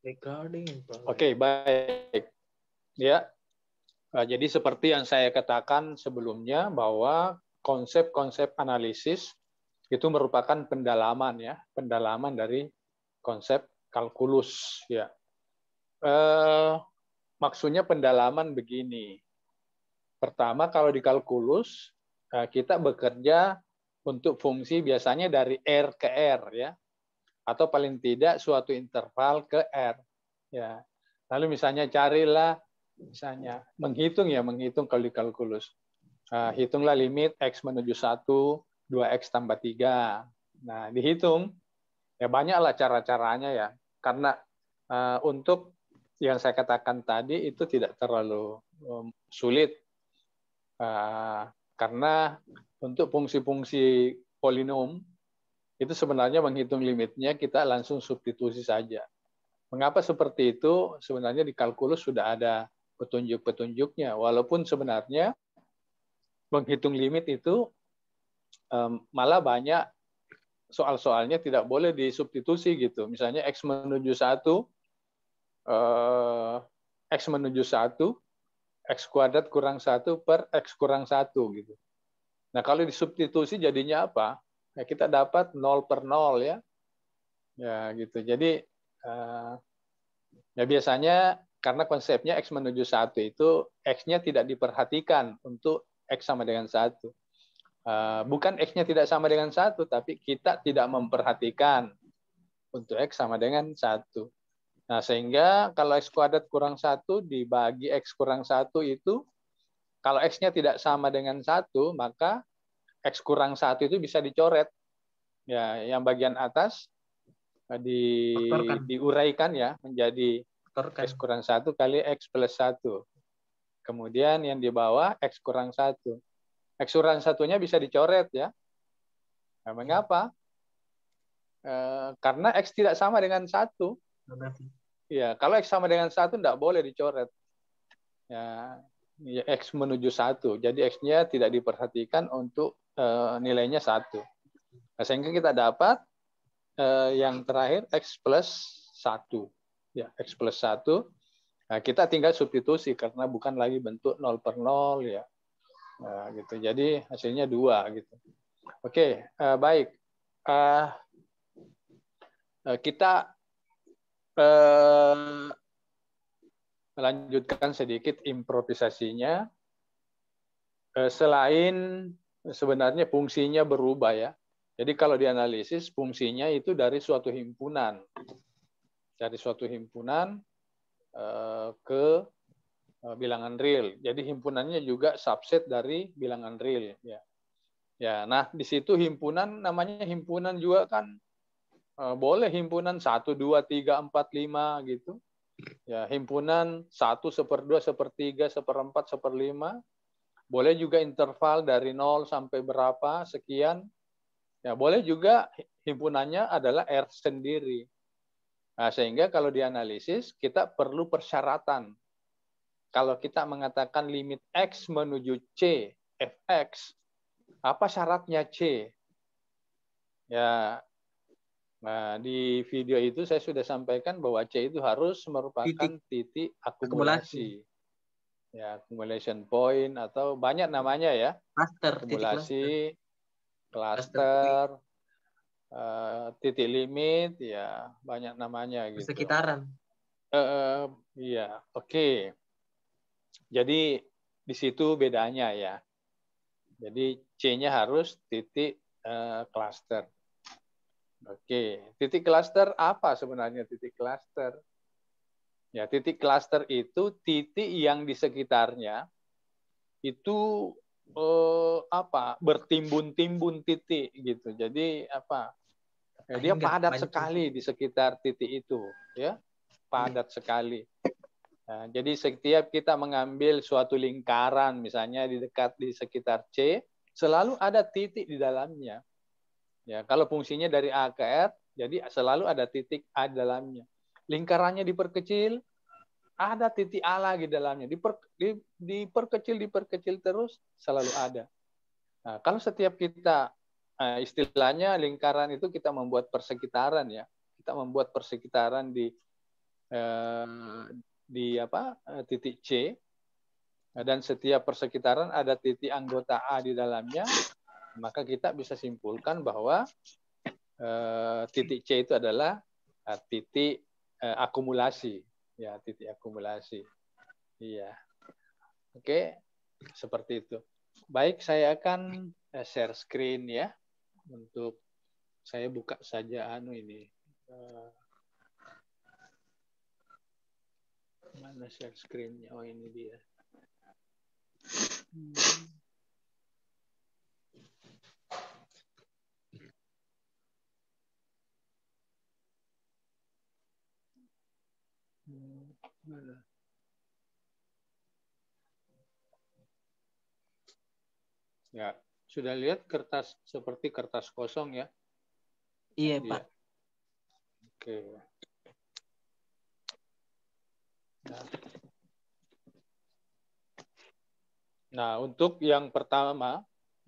Regarding Oke, baik. Ya. Jadi seperti yang saya katakan sebelumnya bahwa konsep-konsep analisis itu merupakan pendalaman ya, pendalaman dari konsep kalkulus ya. Maksudnya pendalaman begini. Pertama, kalau di kalkulus kita bekerja untuk fungsi biasanya dari R ke R ya, atau paling tidak suatu interval ke R ya. Lalu misalnya carilah misalnya menghitung kalau di kalkulus. Hitunglah limit X menuju 1, 2X tambah 3. Nah, dihitung. Ya banyaklah cara-caranya ya. Karena untuk yang saya katakan tadi itu tidak terlalu sulit. Karena untuk fungsi-fungsi polinom itu sebenarnya menghitung limitnya kita langsung substitusi saja. Mengapa seperti itu? Sebenarnya di kalkulus sudah ada petunjuk-petunjuknya. Walaupun sebenarnya menghitung limit itu malah banyak soal-soalnya tidak boleh disubstitusi gitu. Misalnya X menuju 1, X menuju 1, X kuadrat kurang 1 per X kurang 1 gitu. Nah kalau disubstitusi jadinya apa? Ya, kita dapat 0 per 0 ya. Ya gitu. Jadi ya biasanya karena konsepnya X menuju 1 itu X-nya tidak diperhatikan untuk X sama dengan 1. Bukan X-nya tidak sama dengan 1, tapi kita tidak memperhatikan untuk X sama dengan 1. Nah, sehingga kalau X kuadrat kurang 1 dibagi X kurang 1 itu, kalau X-nya tidak sama dengan 1, maka X kurang 1 itu bisa dicoret. Ya, yang bagian atas diuraikan ya menjadi X kurang 1 kali X plus 1. Kemudian yang di bawah X kurang 1. X kurang 1-nya bisa dicoret ya. Nah, mengapa? Karena X tidak sama dengan 1. Ya, kalau X sama dengan 1 tidak boleh dicoret. Ya, X menuju 1. Jadi X-nya tidak diperhatikan untuk nilainya 1. Nah, sehingga kita dapat yang terakhir X plus 1. Ya, X plus 1. Nah, kita tinggal substitusi karena bukan lagi bentuk 0 per 0 ya. Nah, gitu. Jadi hasilnya 2 gitu. Oke, baik. Kita melanjutkan sedikit improvisasinya. Selain sebenarnya fungsinya berubah ya. Jadi kalau dianalisis fungsinya itu dari suatu himpunan. Dari suatu himpunan ke bilangan real. Jadi himpunannya juga subset dari bilangan real ya. Ya, nah di situ himpunan namanya himpunan juga kan boleh himpunan 1, 2, 3, 4, 5 gitu. Ya, himpunan 1, 1/2, 1/3, 1/4, 1/5. Boleh juga interval dari 0 sampai berapa, sekian. Ya, boleh juga himpunannya adalah R sendiri. Nah, sehingga kalau dianalisis, kita perlu persyaratan. Kalau kita mengatakan limit X menuju C, Fx, apa syaratnya C? Ya, nah di video itu saya sudah sampaikan bahwa C itu harus merupakan titik akumulasi. Ya, accumulation point atau banyak namanya ya. Cluster, akumulasi, cluster, titik limit, ya banyak namanya gitu. Persekitaran. Iya, oke. Jadi di situ bedanya ya. Jadi C-nya harus titik cluster. Oke, titik cluster apa sebenarnya titik cluster? Ya, titik cluster itu titik yang di sekitarnya itu bertimbun-timbun titik gitu. Jadi apa? Ya, dia padat sekali di sekitar titik itu, ya, padat sekali. Nah, jadi setiap kita mengambil suatu lingkaran, misalnya di sekitar C, selalu ada titik di dalamnya. Ya, kalau fungsinya dari A ke R, jadi selalu ada titik A di dalamnya. Lingkarannya diperkecil, ada titik A lagi di dalamnya. Diperkecil terus, selalu ada. Nah, kalau setiap kita, istilahnya lingkaran itu kita membuat persekitaran ya. Kita membuat persekitaran di di titik C, dan setiap persekitaran ada titik anggota A di dalamnya, maka kita bisa simpulkan bahwa titik C itu adalah titik akumulasi, ya, titik akumulasi. Iya. Oke, seperti itu. Baik, saya akan share screen ya, untuk saya buka saja ini. Mana share screen-nya? Oh, ini dia. Mana? Ya, sudah lihat kertas seperti kertas kosong ya? Iya, Pak. Oke. Nah, untuk yang pertama,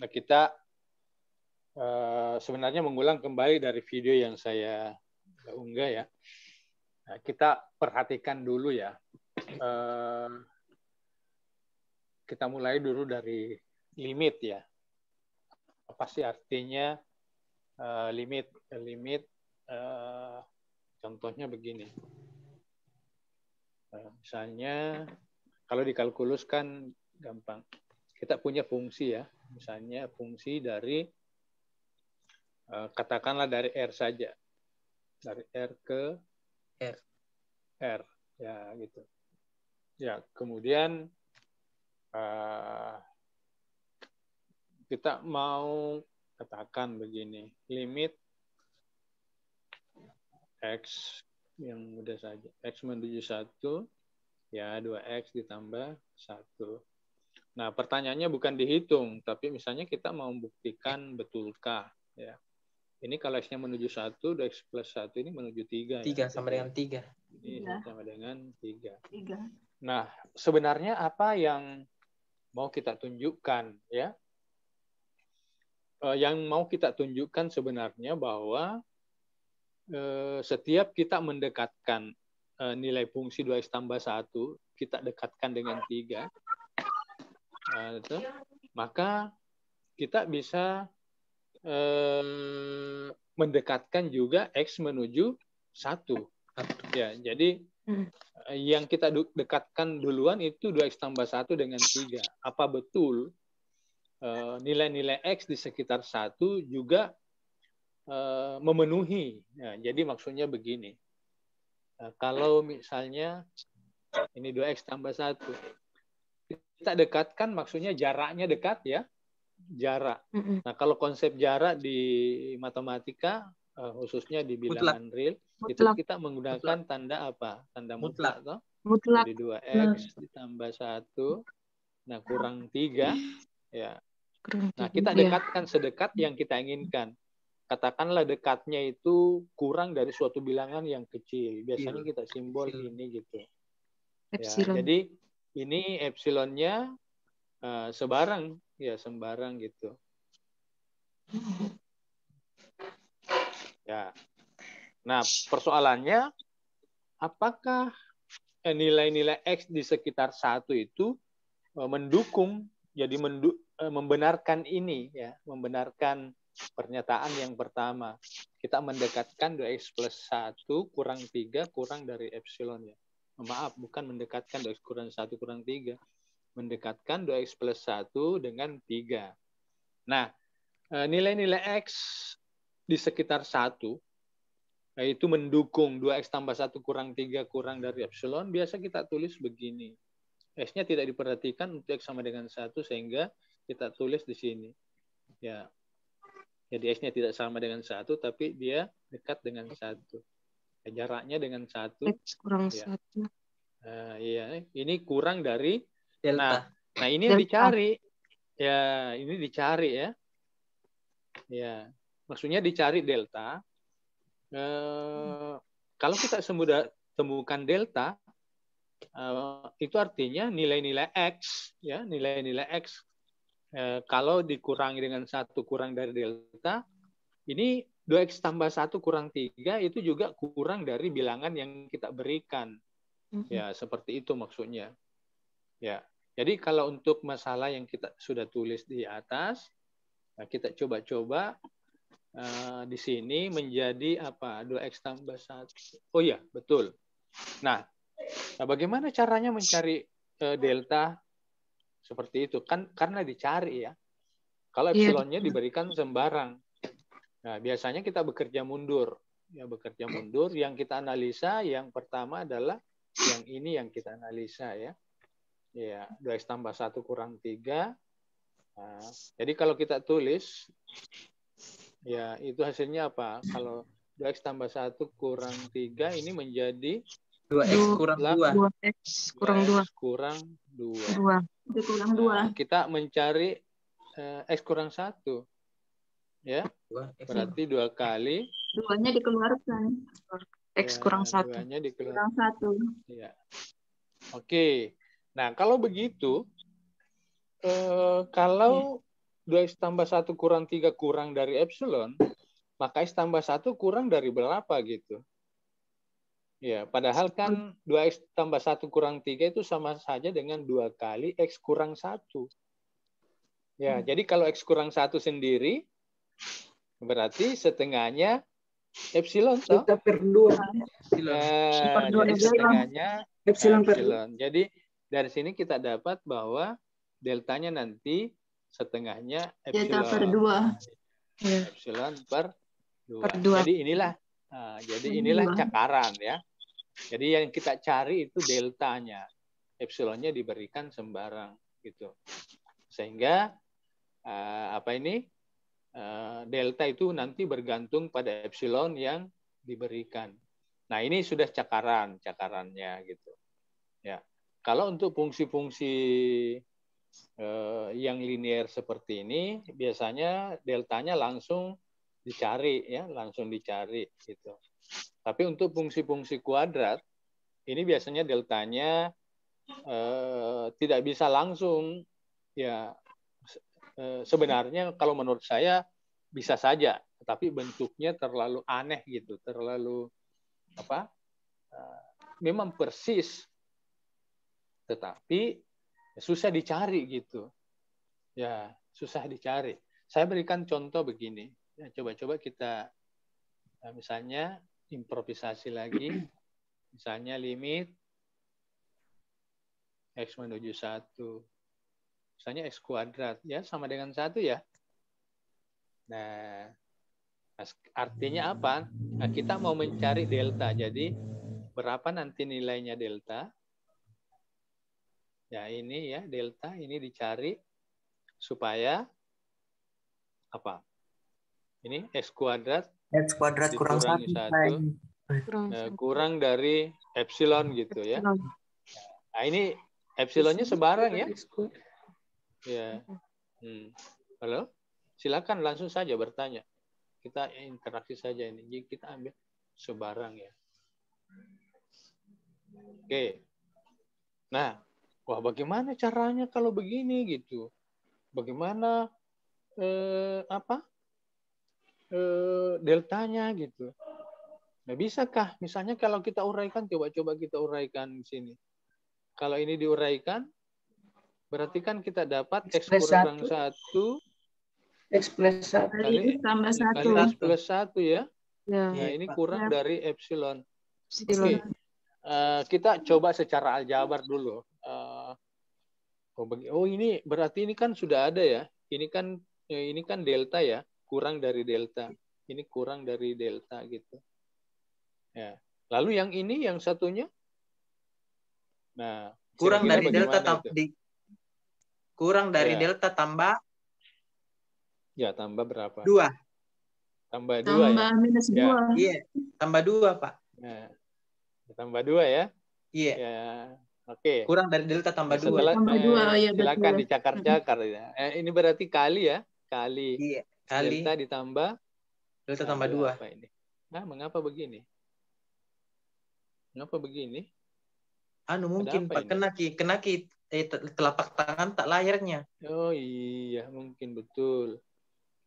kita sebenarnya mengulang kembali dari video yang saya unggah ya. Nah, kita perhatikan dulu ya. Kita mulai dulu dari limit ya. Apa sih artinya limit? Limit contohnya begini. Misalnya kalau dikalkulus kan gampang. Kita punya fungsi ya. Misalnya fungsi dari katakanlah dari R saja. Dari R ke R. Ya, gitu. Ya, kemudian kita mau katakan begini, limit X yang mudah saja. X menuju 1, ya 2X ditambah 1. Nah, pertanyaannya bukan dihitung, tapi misalnya kita mau membuktikan betulkah. Ya. Ini kalau X-nya menuju 1, 2X plus 1 ini menuju 3. 3 ya? Sama dengan 3. Ini sama dengan 3. Nah, sebenarnya apa yang mau kita tunjukkan? Ya? Yang mau kita tunjukkan sebenarnya bahwa setiap kita mendekatkan nilai fungsi 2X tambah 1, kita dekatkan dengan 3, maka kita bisa mendekatkan juga X menuju 1. Ya, jadi yang kita dekatkan duluan itu 2X tambah 1 dengan 3. Apa betul nilai-nilai X di sekitar 1 juga memenuhi? Nah, jadi maksudnya begini. Kalau misalnya ini 2X tambah 1, kita dekatkan maksudnya jaraknya dekat ya, jarak. Nah, kalau konsep jarak di matematika, khususnya di bilangan real, itu kita menggunakan tanda apa? Tanda mutlak. Toh? Jadi 2X ditambah 1, nah kurang 3. Ya. Nah, kita dekatkan sedekat yang kita inginkan. Katakanlah dekatnya itu kurang dari suatu bilangan yang kecil. Biasanya kita simbol ini gitu. Ya, jadi ini epsilonnya sebarang, ya sembarang gitu. Ya. Nah, persoalannya apakah nilai-nilai X di sekitar 1 itu mendukung, jadi membenarkan ini ya, membenarkan pernyataan yang pertama. Kita mendekatkan 2X plus 1 kurang 3 kurang dari epsilon ya. Maaf, bukan mendekatkan 2X kurang 1 kurang 3. Mendekatkan 2X plus 1 dengan 3. Nah, nilai-nilai X di sekitar 1, itu mendukung 2X tambah 1 kurang 3 kurang dari epsilon, biasa kita tulis begini. X-nya tidak diperhatikan untuk X sama dengan 1, sehingga kita tulis di sini. Ya. Jadi X-nya tidak sama dengan 1, tapi dia dekat dengan 1. Jaraknya dengan 1. X kurang 1. Iya, ini kurang dari delta. Nah ini yang dicari. Ya, ini dicari ya. Ya, maksudnya dicari delta. Kalau kita temukan delta, itu artinya nilai-nilai X, ya, nilai-nilai X kalau dikurangi dengan 1 kurang dari delta, ini 2X tambah 1 kurang 3 itu juga kurang dari bilangan yang kita berikan. Ya, seperti itu maksudnya. Ya. Jadi kalau untuk masalah yang kita sudah tulis di atas, nah kita coba-coba di sini menjadi apa? 2X tambah 1. Oh iya, betul. Nah, bagaimana caranya mencari delta seperti itu? Kan karena dicari ya. Kalau epsilonnya diberikan sembarang. Nah, biasanya kita bekerja mundur. Ya, bekerja mundur. Yang kita analisa, yang pertama adalah yang ini yang kita analisa ya. Ya, 2X tambah 1 kurang 3. Nah, jadi kalau kita tulis, ya itu hasilnya apa? Kalau 2X tambah 1 kurang 3, ini menjadi 2X kurang 2. 2X kurang 2. 2X kurang 2. Kurang 2. Nah, kita mencari X kurang 1. Ya, berarti 2 kali. 2-nya dikeluarkan. X kurang 1. 2-nya Kurang dikeluarkan. 1. Ya. Oke. Nah, kalau begitu, kalau 2X tambah 1 kurang 3 kurang dari epsilon, maka X tambah 1 kurang dari berapa gitu. Ya, padahal kan 2X tambah 1 kurang 3 itu sama saja dengan 2 kali X kurang 1. Ya, jadi kalau X kurang 1 sendiri, berarti setengahnya epsilon. Kita per 2. Jadi setengahnya Epsilon per 2. epsilon. Jadi dari sini kita dapat bahwa deltanya nanti setengahnya Delta epsilon. per 2. Epsilon per 2. Per 2. Jadi inilah cakaran ya. Jadi yang kita cari itu deltanya. Epsilonnya diberikan sembarang gitu. Sehingga delta itu nanti bergantung pada epsilon yang diberikan. Nah, ini sudah cakarannya gitu. Ya. Kalau untuk fungsi-fungsi yang linear seperti ini, biasanya deltanya langsung dicari gitu. Tapi untuk fungsi-fungsi kuadrat, ini biasanya deltanya tidak bisa langsung ya. Sebenarnya kalau menurut saya bisa saja, tapi bentuknya terlalu aneh gitu, terlalu memang persis, tetapi susah dicari gitu. Ya, susah dicari. Saya berikan contoh begini. Ya, coba-coba kita misalnya improvisasi lagi. Misalnya limit X menuju 1. Misalnya X kuadrat. Ya, sama dengan 1 ya. Nah, artinya apa? Nah, kita mau mencari delta. Jadi, berapa nanti nilainya delta? Ya, ini ya, delta. Ini dicari supaya apa? Ini X kuadrat. X kuadrat kurang 1. Kurang dari epsilon gitu ya. Nah, ini epsilonnya sebarang ya. Ya. Halo? Silakan langsung saja bertanya. Kita interaksi saja ini. Jadi kita ambil sebarang ya. Oke. Nah, wah bagaimana caranya kalau begini gitu? Bagaimana deltanya gitu? Nah, bisakah misalnya kalau kita uraikan, coba-coba kita uraikan di sini. Kalau ini diuraikan, berarti kan kita dapat X kurang 1 X plus 1 kali tambah 1 kali X plus 1 ya. Ya. Nah, ini kurang dari epsilon. Epsilon. Kita coba secara aljabar dulu. Ini berarti ini kan sudah ada ya. Ini kan delta ya, kurang dari delta. Ini kurang dari delta gitu. Ya. Lalu yang ini yang satunya? Nah, kurang dari delta kurang dari ya. Delta tambah tambah berapa? 2. Tambah 2 ya. minus 2. Ya. Iya, tambah 2, Pak. Nah, tambah 2 ya. Iya. Ya. Oke. Kurang dari delta tambah 2. Tambah 2 ya, silakan betul. dicakar-cakar ya. Ini berarti kali ya. Kali. Iya, kali Delta ditambah delta tambah 2. Apa ini? Nah, mengapa begini? Mengapa begini? Mungkin Pak kena telapak tangan tak layarnya. Oh iya, mungkin betul.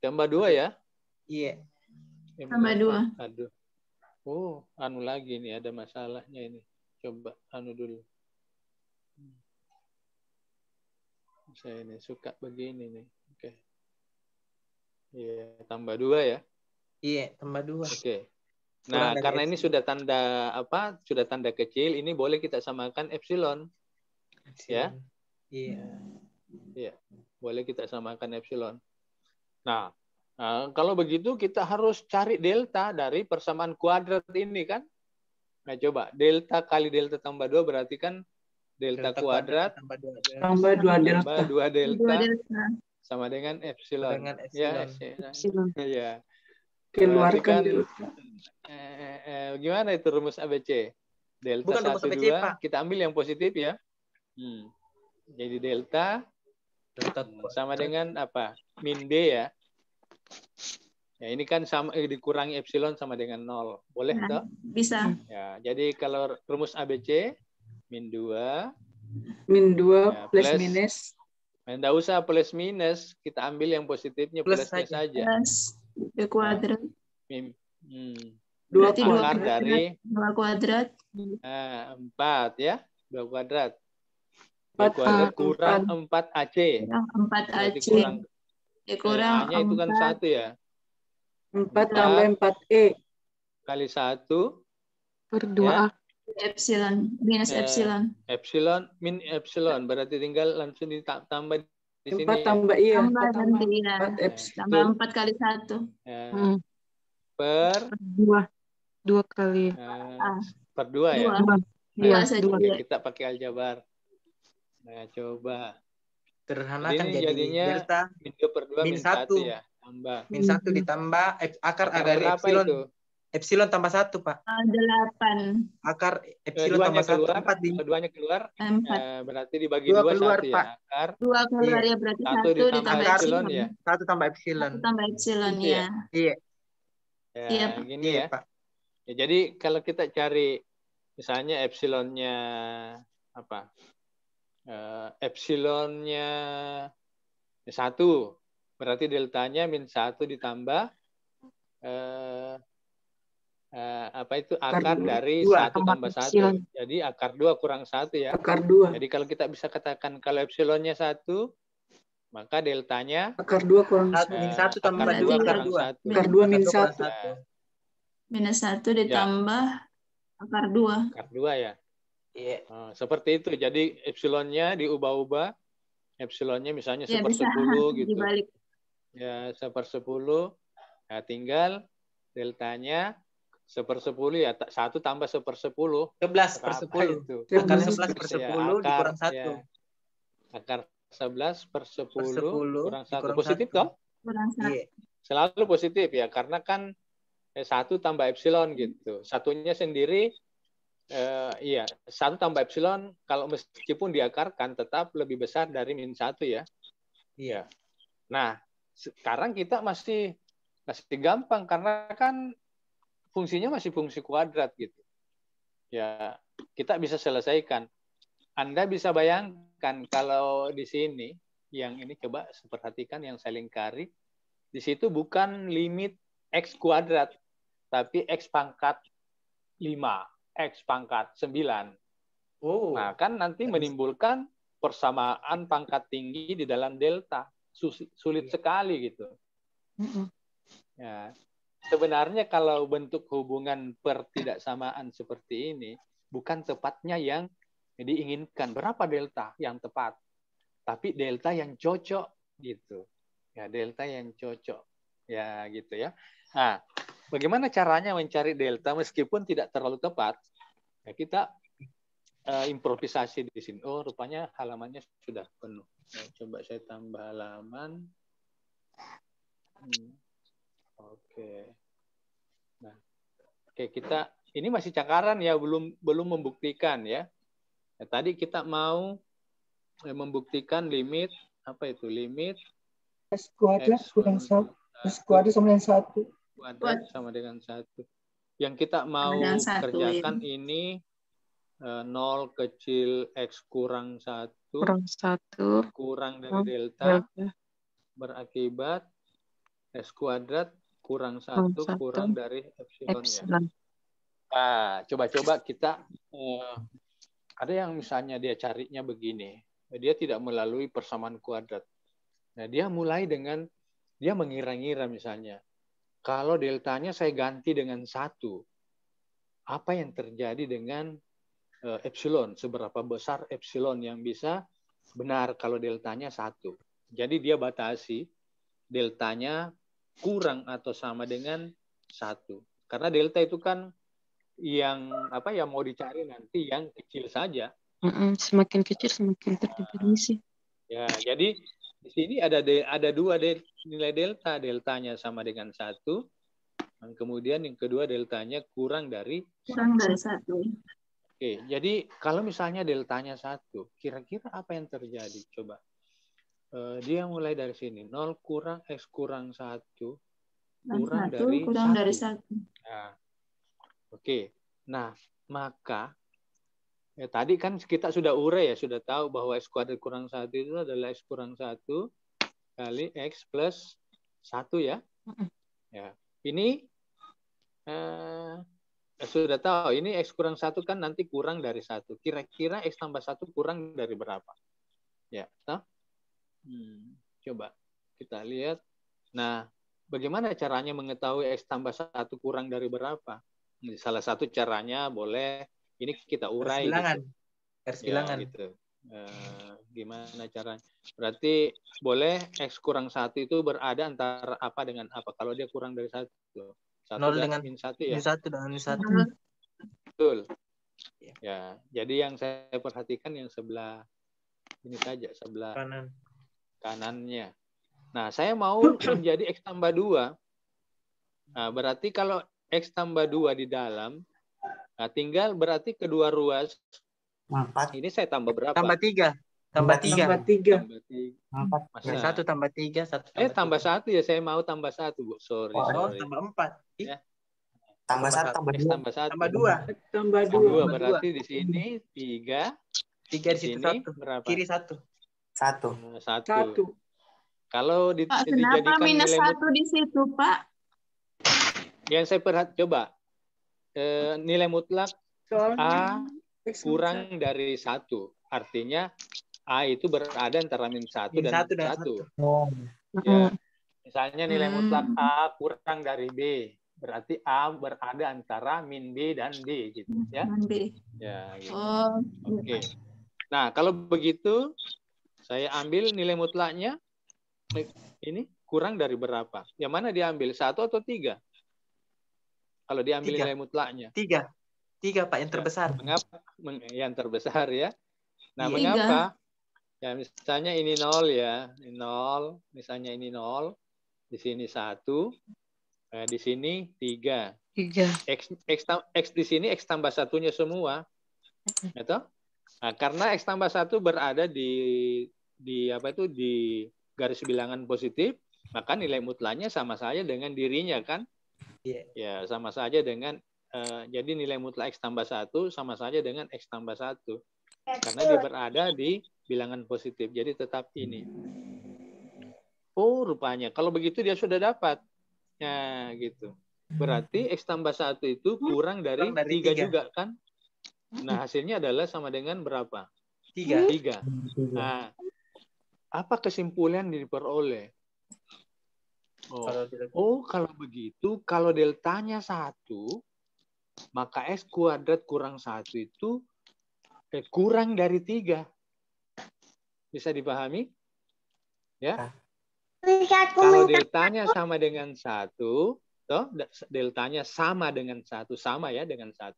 Tambah 2 ya? Iya. Tambah 2. Aduh. Oh, anu lagi nih, ada masalahnya ini. Coba anu dulu. Saya ini suka begini nih. Oke. Iya, tambah 2 ya. Iya, tambah 2. Oke. Kurang Nah, dari karena ini epsilon. sudah tanda apa? Sudah tanda kecil, ini boleh kita samakan epsilon. Ya. Iya. Iya. Boleh kita samakan epsilon. Nah, kalau begitu kita harus cari delta dari persamaan kuadrat ini kan? Nah, coba delta kali delta tambah 2 berarti kan delta kuadrat tambah 2 Tambah 2 tambah delta. 2 delta 2 delta. sama dengan epsilon. dengan Ya, epsilon. ya. Keluarkan kan, delta. gimana itu rumus ABC? Delta Bukan rumus 1, ABC, 2, Pak. kita ambil yang positif ya. Jadi delta Delta sama dengan apa? Min B ya. Ya, ini kan sama dikurangi epsilon sama dengan 0. Boleh Nah, toh? bisa. Ya, jadi kalau rumus ABC min 2 Min 2 ya, plus plus. minus. Enggak usah plus minus, kita ambil yang positifnya Plus plusnya saja. Plus B kuadrat. Min, 2 Berarti 2 akar kuadrat. dari 2 kuadrat. 4 ya, 2 kuadrat. 2 4 kuadrat kurang 4 AC. Kurang 4 Berarti AC. kurang Kurang A-nya itu kan 1 ya. 4 tambah 4E. Kali 1 per 2A. Epsilon. Minus epsilon. epsilon min epsilon berarti tinggal langsung ditambah di 4 sini ya. tambah iya. Tambah 4 tambah nanti ya. 4 epsilon. Tambah 4 kali 1. Ya, Hmm. per 2. 2 kali. per 2 ya. 2. Iya, 2 saja. 2. Oke, kita pakai aljabar. Nah, coba. Sederhanakan Ini jadi jadinya delta min 2 per 2 min min 1 1. ya. Tambah. Min 1 ditambah akar dari berapa epsilon. itu? Epsilon tambah 1, Pak. 8. Akar epsilon Duanya tambah 1. keluar, 4 di duanya keluar, 4. berarti dibagi 2 2 keluar, 1 Pak. ya. Akar 2 keluar Iya. ya berarti 1 1 ditambah ditambah epsilon ya. 1 tambah epsilon. 1 tambah epsilon Itu ya? ya. Iya. Ya, Iya. gini Iya, ya. Pak. Ya, jadi kalau kita cari misalnya epsilonnya apa? Epsilonnya 1, berarti deltanya min 1 ditambah apa itu akar dari 1 tambah 1. Jadi akar 2 kurang 1 ya. Akar 2. Jadi kalau kita bisa katakan kalau epsilonnya 1, maka deltanya Akar 2 kurang 1. Min 1 tambah akar 2 2 akar kurang 2. 1. Akar 2 min 1. 1. Minus 1 ditambah akar 2. Akar 2 ya. Iya. Seperti itu. Jadi epsilonnya diubah-ubah. Epsilonnya misalnya Ya bisa 1/10 gitu. dibalik. Ya, 1/10. Nah, tinggal deltanya 1/10 ya. 1 tambah 1/10. 11/10. Itu? Akar Ya, 11/10 dikurang 1. Ya, akar 11/10 kurang 1. dikurang Positif 1. toh? Kurang 1. Iya. Selalu positif ya. Karena kan 1 tambah epsilon gitu. Satunya sendiri, iya. 1 tambah epsilon, kalau meskipun diakarkan, tetap lebih besar dari min 1 ya. Iya. Nah, sekarang kita masih gampang, karena kan fungsinya masih fungsi kuadrat gitu. Ya, kita bisa selesaikan. Anda bisa bayangkan kalau di sini, yang ini coba perhatikan yang saya lingkari, di situ bukan limit X kuadrat, tapi X pangkat 5, X pangkat 9. Oh. Nah, kan nanti menimbulkan persamaan pangkat tinggi di dalam delta. Sulit sekali gitu. Ya. Sebenarnya kalau bentuk hubungan pertidaksamaan seperti ini, bukan tepatnya yang diinginkan. Berapa delta yang tepat? Tapi delta yang cocok gitu. Ya, delta yang cocok. Ya, gitu ya. Nah, bagaimana caranya mencari delta meskipun tidak terlalu tepat? Ya, kita improvisasi di sini. Oh, rupanya halamannya sudah penuh. Nah, coba saya tambah halaman. Oke. Nah, oke, kita ini masih cakaran ya, belum membuktikan ya. Nah, tadi kita mau membuktikan limit apa itu? Limit X kuadrat kurang 1. X kuadrat sama dengan 1. Kuadrat sama dengan 1. Yang kita mau kerjakan ini 0 kecil X kurang 1 kurang dari delta berakibat X kuadrat kurang 1 kurang dari epsilonnya. Epsilon. Nah, coba-coba kita ada yang misalnya dia carinya begini. Dia tidak melalui persamaan kuadrat. Nah, dia mulai dengan dia mengira-ngira misalnya. Kalau deltanya saya ganti dengan 1, apa yang terjadi dengan epsilon? Seberapa besar epsilon yang bisa benar kalau deltanya 1? Jadi dia batasi deltanya kurang atau sama dengan 1. Karena delta itu kan yang apa yang mau dicari nanti yang kecil saja. Semakin kecil semakin terdefinisi. Ya, jadi di sini ada dua nilai delta. Deltanya sama dengan 1. Dan kemudian yang kedua deltanya kurang dari 1. Oke, jadi kalau misalnya deltanya 1, kira-kira apa yang terjadi? Coba. Dia mulai dari sini. 0 kurang X kurang 1 kurang dari 1. Nah, oke. Nah, maka tadi kan kita sudah urai ya, sudah tahu bahwa X kuadrat kurang 1 itu adalah X kurang 1 kali X plus 1 ya. Ya. Ini sudah tahu, ini X kurang 1 kan nanti kurang dari 1. Kira-kira X tambah 1 kurang dari berapa? Ya, nah? Coba kita lihat. Nah, bagaimana caranya mengetahui X tambah 1 kurang dari berapa? Salah satu caranya boleh, ini kita urai. Garis bilangan. Ya, gitu. Gimana caranya? Berarti boleh X kurang 1 itu berada antara apa dengan apa? Kalau dia kurang dari 1. 1 dengan min 1 ya? Min 1 dengan min 1. Betul. Ya, jadi yang saya perhatikan yang sebelah ini saja, sebelah kanannya. Nah, saya mau menjadi X tambah 2. Nah, berarti kalau X tambah 2 di dalam, nah tinggal berarti kedua ruas. 4. Ini saya tambah berapa? Tambah 3. Tambah 3. 4. Masih 1 tambah 3. 1 tambah 1 ya, saya mau tambah 1, Bu. Sorry. Tambah 4. Ya. Tambah 1, tambah 2. Tambah 1. Tambah 2. Tambah 2 berarti di sini 3. 3 di situ 1. Berapa? Kiri 1. 1. 1. Kalau Pak, kenapa minus 1 di situ, Pak? Yang saya coba nilai mutlak A kurang dari 1. Artinya A itu berada antara min 1 dan 1. Ya. Misalnya nilai mutlak A kurang dari B. Berarti A berada antara min B dan D. Gitu, ya. Ya, gitu. Oke. Nah, kalau begitu, saya ambil nilai mutlaknya. Ini kurang dari berapa? Yang mana diambil? 1 atau 3? Kalau diambil 3. nilai mutlaknya. 3. 3, Pak, yang terbesar. Mengapa? Yang terbesar ya. Nah, 3. mengapa? Ya, misalnya ini 0 ya. Ini 0. Misalnya ini 0. Di sini 1. Di sini 3. X di sini X tambah 1-nya semua. Gitu? Nah, karena X tambah 1 berada di apa itu di garis bilangan positif, maka nilai mutlaknya sama saja dengan dirinya kan? Ya, sama saja dengan jadi nilai mutlak X tambah 1 sama saja dengan X tambah 1. Karena dia berada di bilangan positif. Jadi tetap ini. Oh, rupanya. Kalau begitu dia sudah dapat. Nah, gitu. Berarti X tambah 1 itu kurang dari 3 juga kan? Nah, hasilnya adalah sama dengan berapa? 3. Nah, apa kesimpulan yang diperoleh? Kalau begitu, kalau deltanya 1, maka X kuadrat kurang 1 itu kurang dari 3. Bisa dipahami? Ya. Kalau deltanya sama dengan 1, deltanya sama dengan 1, sama ya dengan 1,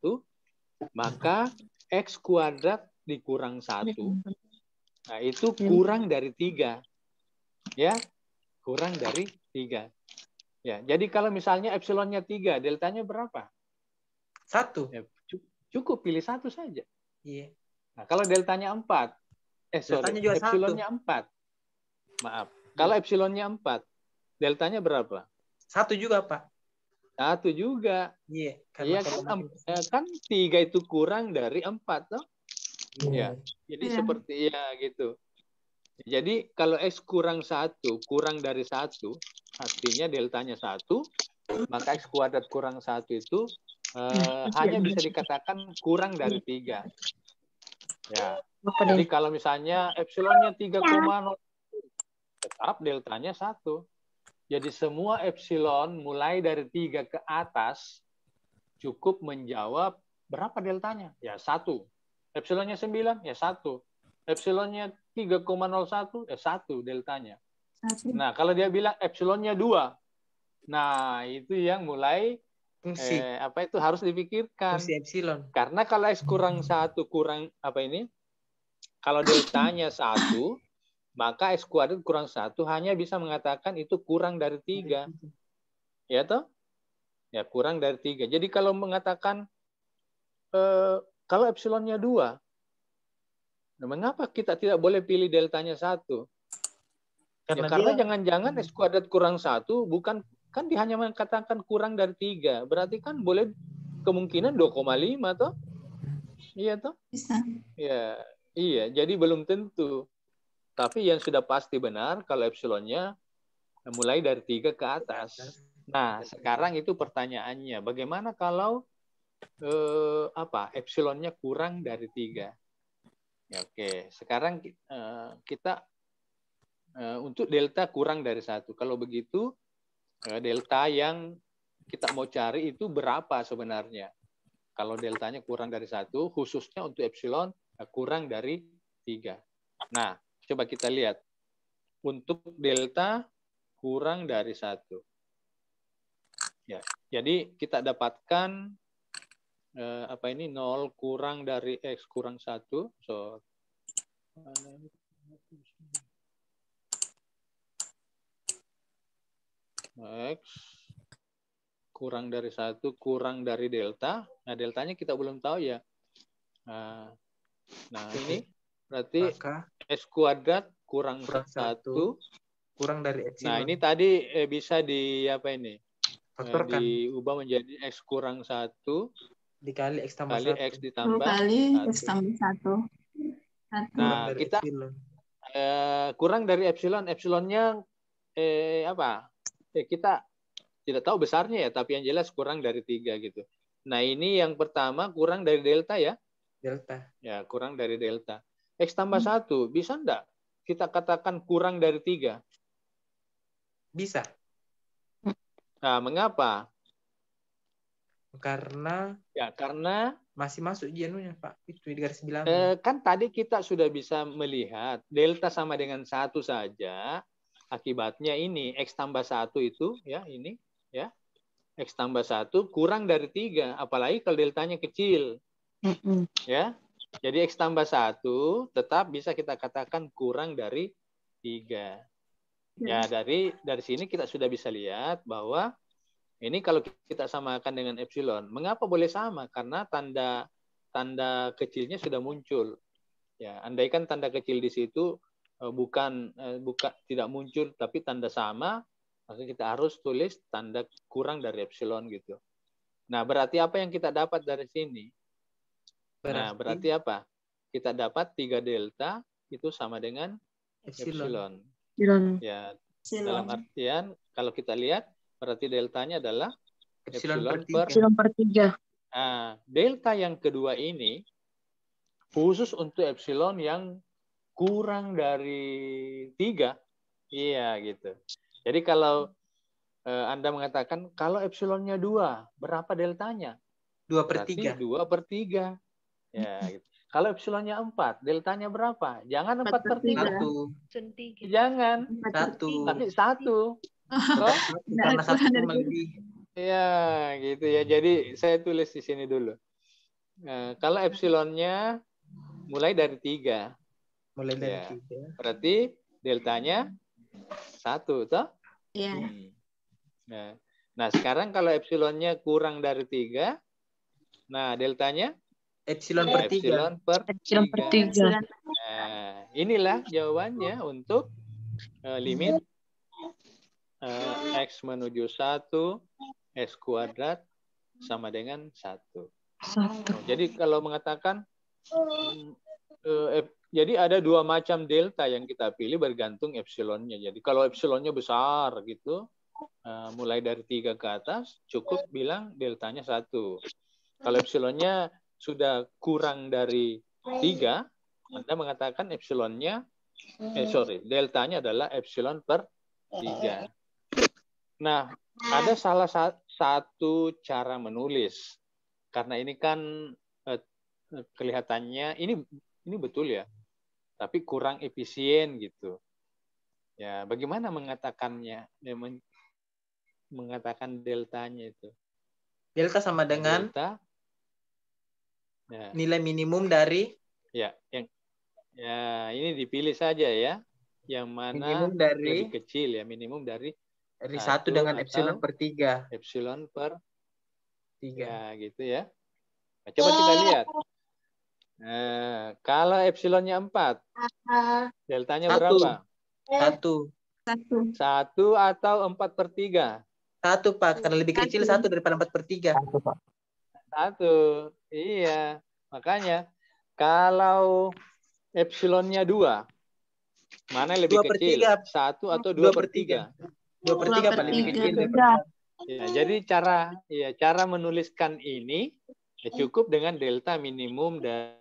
maka X kuadrat dikurang 1. Nah, itu kurang dari 3. Ya, kurang dari 3. Ya, jadi kalau misalnya epsilonnya 3, deltanya berapa? 1. Ya, cukup pilih 1 saja. Iya. Nah, kalau deltanya 4, epsilonnya 4. Maaf. Kalau epsilonnya 4, deltanya berapa? 1 juga, Pak. 1 juga. Iya. Iya kan 3 itu kurang dari 4, toh? Ya. Jadi seperti ya gitu. Jadi kalau X kurang 1, kurang dari 1, artinya deltanya 1, maka X kuadrat kurang 1 itu hanya bisa dikatakan kurang dari 3. Ya. Jadi kalau misalnya epsilonnya 3,0, tetap deltanya 1. Jadi semua epsilon mulai dari 3 ke atas cukup menjawab berapa deltanya? Ya 1. Epsilonnya 9, ya 1. Epsilonnya 3,01, ya 1 deltanya. Nah, kalau dia bilang epsilonnya 2, nah itu yang mulai Fungsi. itu harus dipikirkan. Fungsi epsilon. Karena kalau X kurang 1 kurang kalau deltanya 1, maka X kuadrat kurang 1 hanya bisa mengatakan itu kurang dari 3. Ya toh? Ya, kurang dari 3. Jadi kalau mengatakan kalau epsilonnya 2, nah, mengapa kita tidak boleh pilih deltanya 1? Karena jangan-jangan X kuadrat kurang 1 bukan, kan dia hanya mengatakan kurang dari 3. Berarti kan boleh kemungkinan 2,5 toh? Iya toh? Bisa. Ya, iya, jadi belum tentu. Tapi yang sudah pasti benar kalau epsilonnya mulai dari 3 ke atas. Nah, sekarang itu pertanyaannya, bagaimana kalau epsilonnya kurang dari 3? Ya, oke, sekarang kita untuk delta kurang dari 1. Kalau begitu, delta yang kita mau cari itu berapa sebenarnya? Kalau deltanya kurang dari 1, khususnya untuk epsilon kurang dari 3. Nah, coba kita lihat. Untuk delta kurang dari 1. Ya, jadi kita dapatkan 0 kurang dari X kurang 1. So, X kurang dari 1 kurang dari delta. Nah, deltanya kita belum tahu ya. Nah, ini berarti Maka X kuadrat kurang 1 kurang dari epsilon. Nah, ini tadi bisa Faktorkan. diubah menjadi X kurang 1 dikali X tambah kali 1. X ditambah 2 kali 1. X tambah 1. Nah, kita kurang dari epsilon. Epsilonnya kita tidak tahu besarnya ya, tapi yang jelas kurang dari 3 gitu. Nah, ini yang pertama kurang dari delta ya. Delta. Ya, kurang dari delta. X tambah 1, bisa enggak kita katakan kurang dari 3? Bisa. Nah, mengapa? Karena masih masuk jenuhnya, Pak. Itu di garis bilangan. Kan tadi kita sudah bisa melihat delta sama dengan 1 saja. Akibatnya ini X tambah 1 itu ya ini ya. X tambah 1 kurang dari 3, apalagi kalau deltanya kecil. Ya. Jadi X tambah 1 tetap bisa kita katakan kurang dari 3. Ya, dari sini kita sudah bisa lihat bahwa ini kalau kita samakan dengan epsilon, mengapa boleh sama? Karena tanda kecilnya sudah muncul. Ya, andaikan tanda kecil di situ bukan tidak muncul tapi tanda sama, maksudnya kita harus tulis tanda kurang dari epsilon gitu. Nah, berarti apa yang kita dapat dari sini? Berarti apa? Kita dapat 3 delta itu sama dengan epsilon. Ya, dalam artian kalau kita lihat berarti deltanya adalah epsilon per 3. Nah, delta yang kedua ini khusus untuk epsilon yang kurang dari 3. Iya, gitu. Jadi kalau Anda mengatakan kalau epsilonnya 2, berapa deltanya? 2/3. 2/3. Ya, gitu. Kalau epsilonnya 4, deltanya berapa? Jangan 4/3. 1. Jangan. 1. Tapi 1. Karena 1 lebih. Ya, gitu ya. Jadi saya tulis di sini dulu. Kalau epsilonnya mulai dari 3. Mulai dari 3. Berarti deltanya 1, toh? Iya. Nah, sekarang kalau epsilonnya kurang dari 3, nah deltanya? Epsilon per 3. Epsilon per 3. Nah, inilah jawabannya untuk limit X menuju 1, X kuadrat sama dengan 1. Jadi kalau mengatakan, jadi ada 2 macam delta yang kita pilih bergantung epsilonnya. Jadi kalau epsilonnya besar gitu, mulai dari 3 ke atas, cukup bilang deltanya 1. Kalau epsilonnya sudah kurang dari 3, Anda mengatakan deltanya adalah epsilon per 3. Nah, ada salah satu cara menulis. Karena ini kan kelihatannya, ini betul ya, tapi kurang efisien gitu. Ya, bagaimana mengatakannya? Mengatakan deltanya itu. Delta sama dengan delta, ya. Nilai minimum dari ini dipilih saja ya. Yang mana minimum dari lebih kecil ya, minimum dari 1 dengan epsilon per 3. Epsilon per 3. Ya, gitu ya. Nah, coba kita lihat. Nah, kalau epsilonnya 4, deltanya berapa? 1 atau 4 per 3? 1, Pak. Karena lebih kecil 1 daripada 4 per 3. 1. Iya. Makanya, kalau epsilonnya 2, mana yang lebih 2 per kecil? 3. 1 atau 2 per 3? 2 per 3 paling lebih kecil daripada 1. Ya, jadi cara menuliskan ini ya cukup dengan delta minimum dan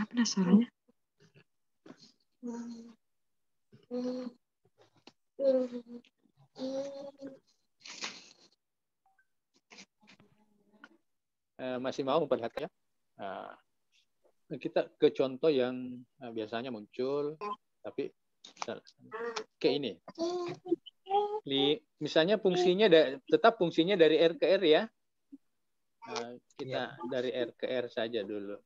Apa suaranya? masih mau memperlihatkan. Kita ke contoh yang biasanya muncul, tapi kayak ini. Misalnya fungsinya tetap fungsinya dari R ke R ya. Kita dari R ke R saja dulu.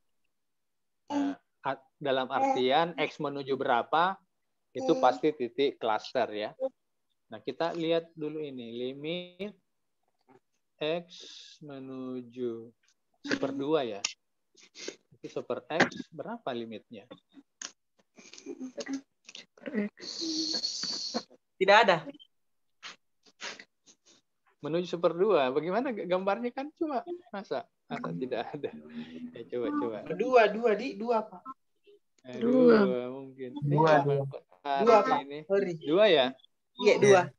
Dalam artian X menuju berapa, itu pasti titik cluster ya. Nah, kita lihat dulu ini. Limit X menuju 1/2 ya. Itu 1/X berapa limitnya? Tidak ada. Menuju 1/2. Bagaimana gambarnya kan cuma masa tidak ada. Ya, coba. 2 Pak. 2 mungkin. 2 Pak. ini. Sorry. 2 ya? Iya, 2.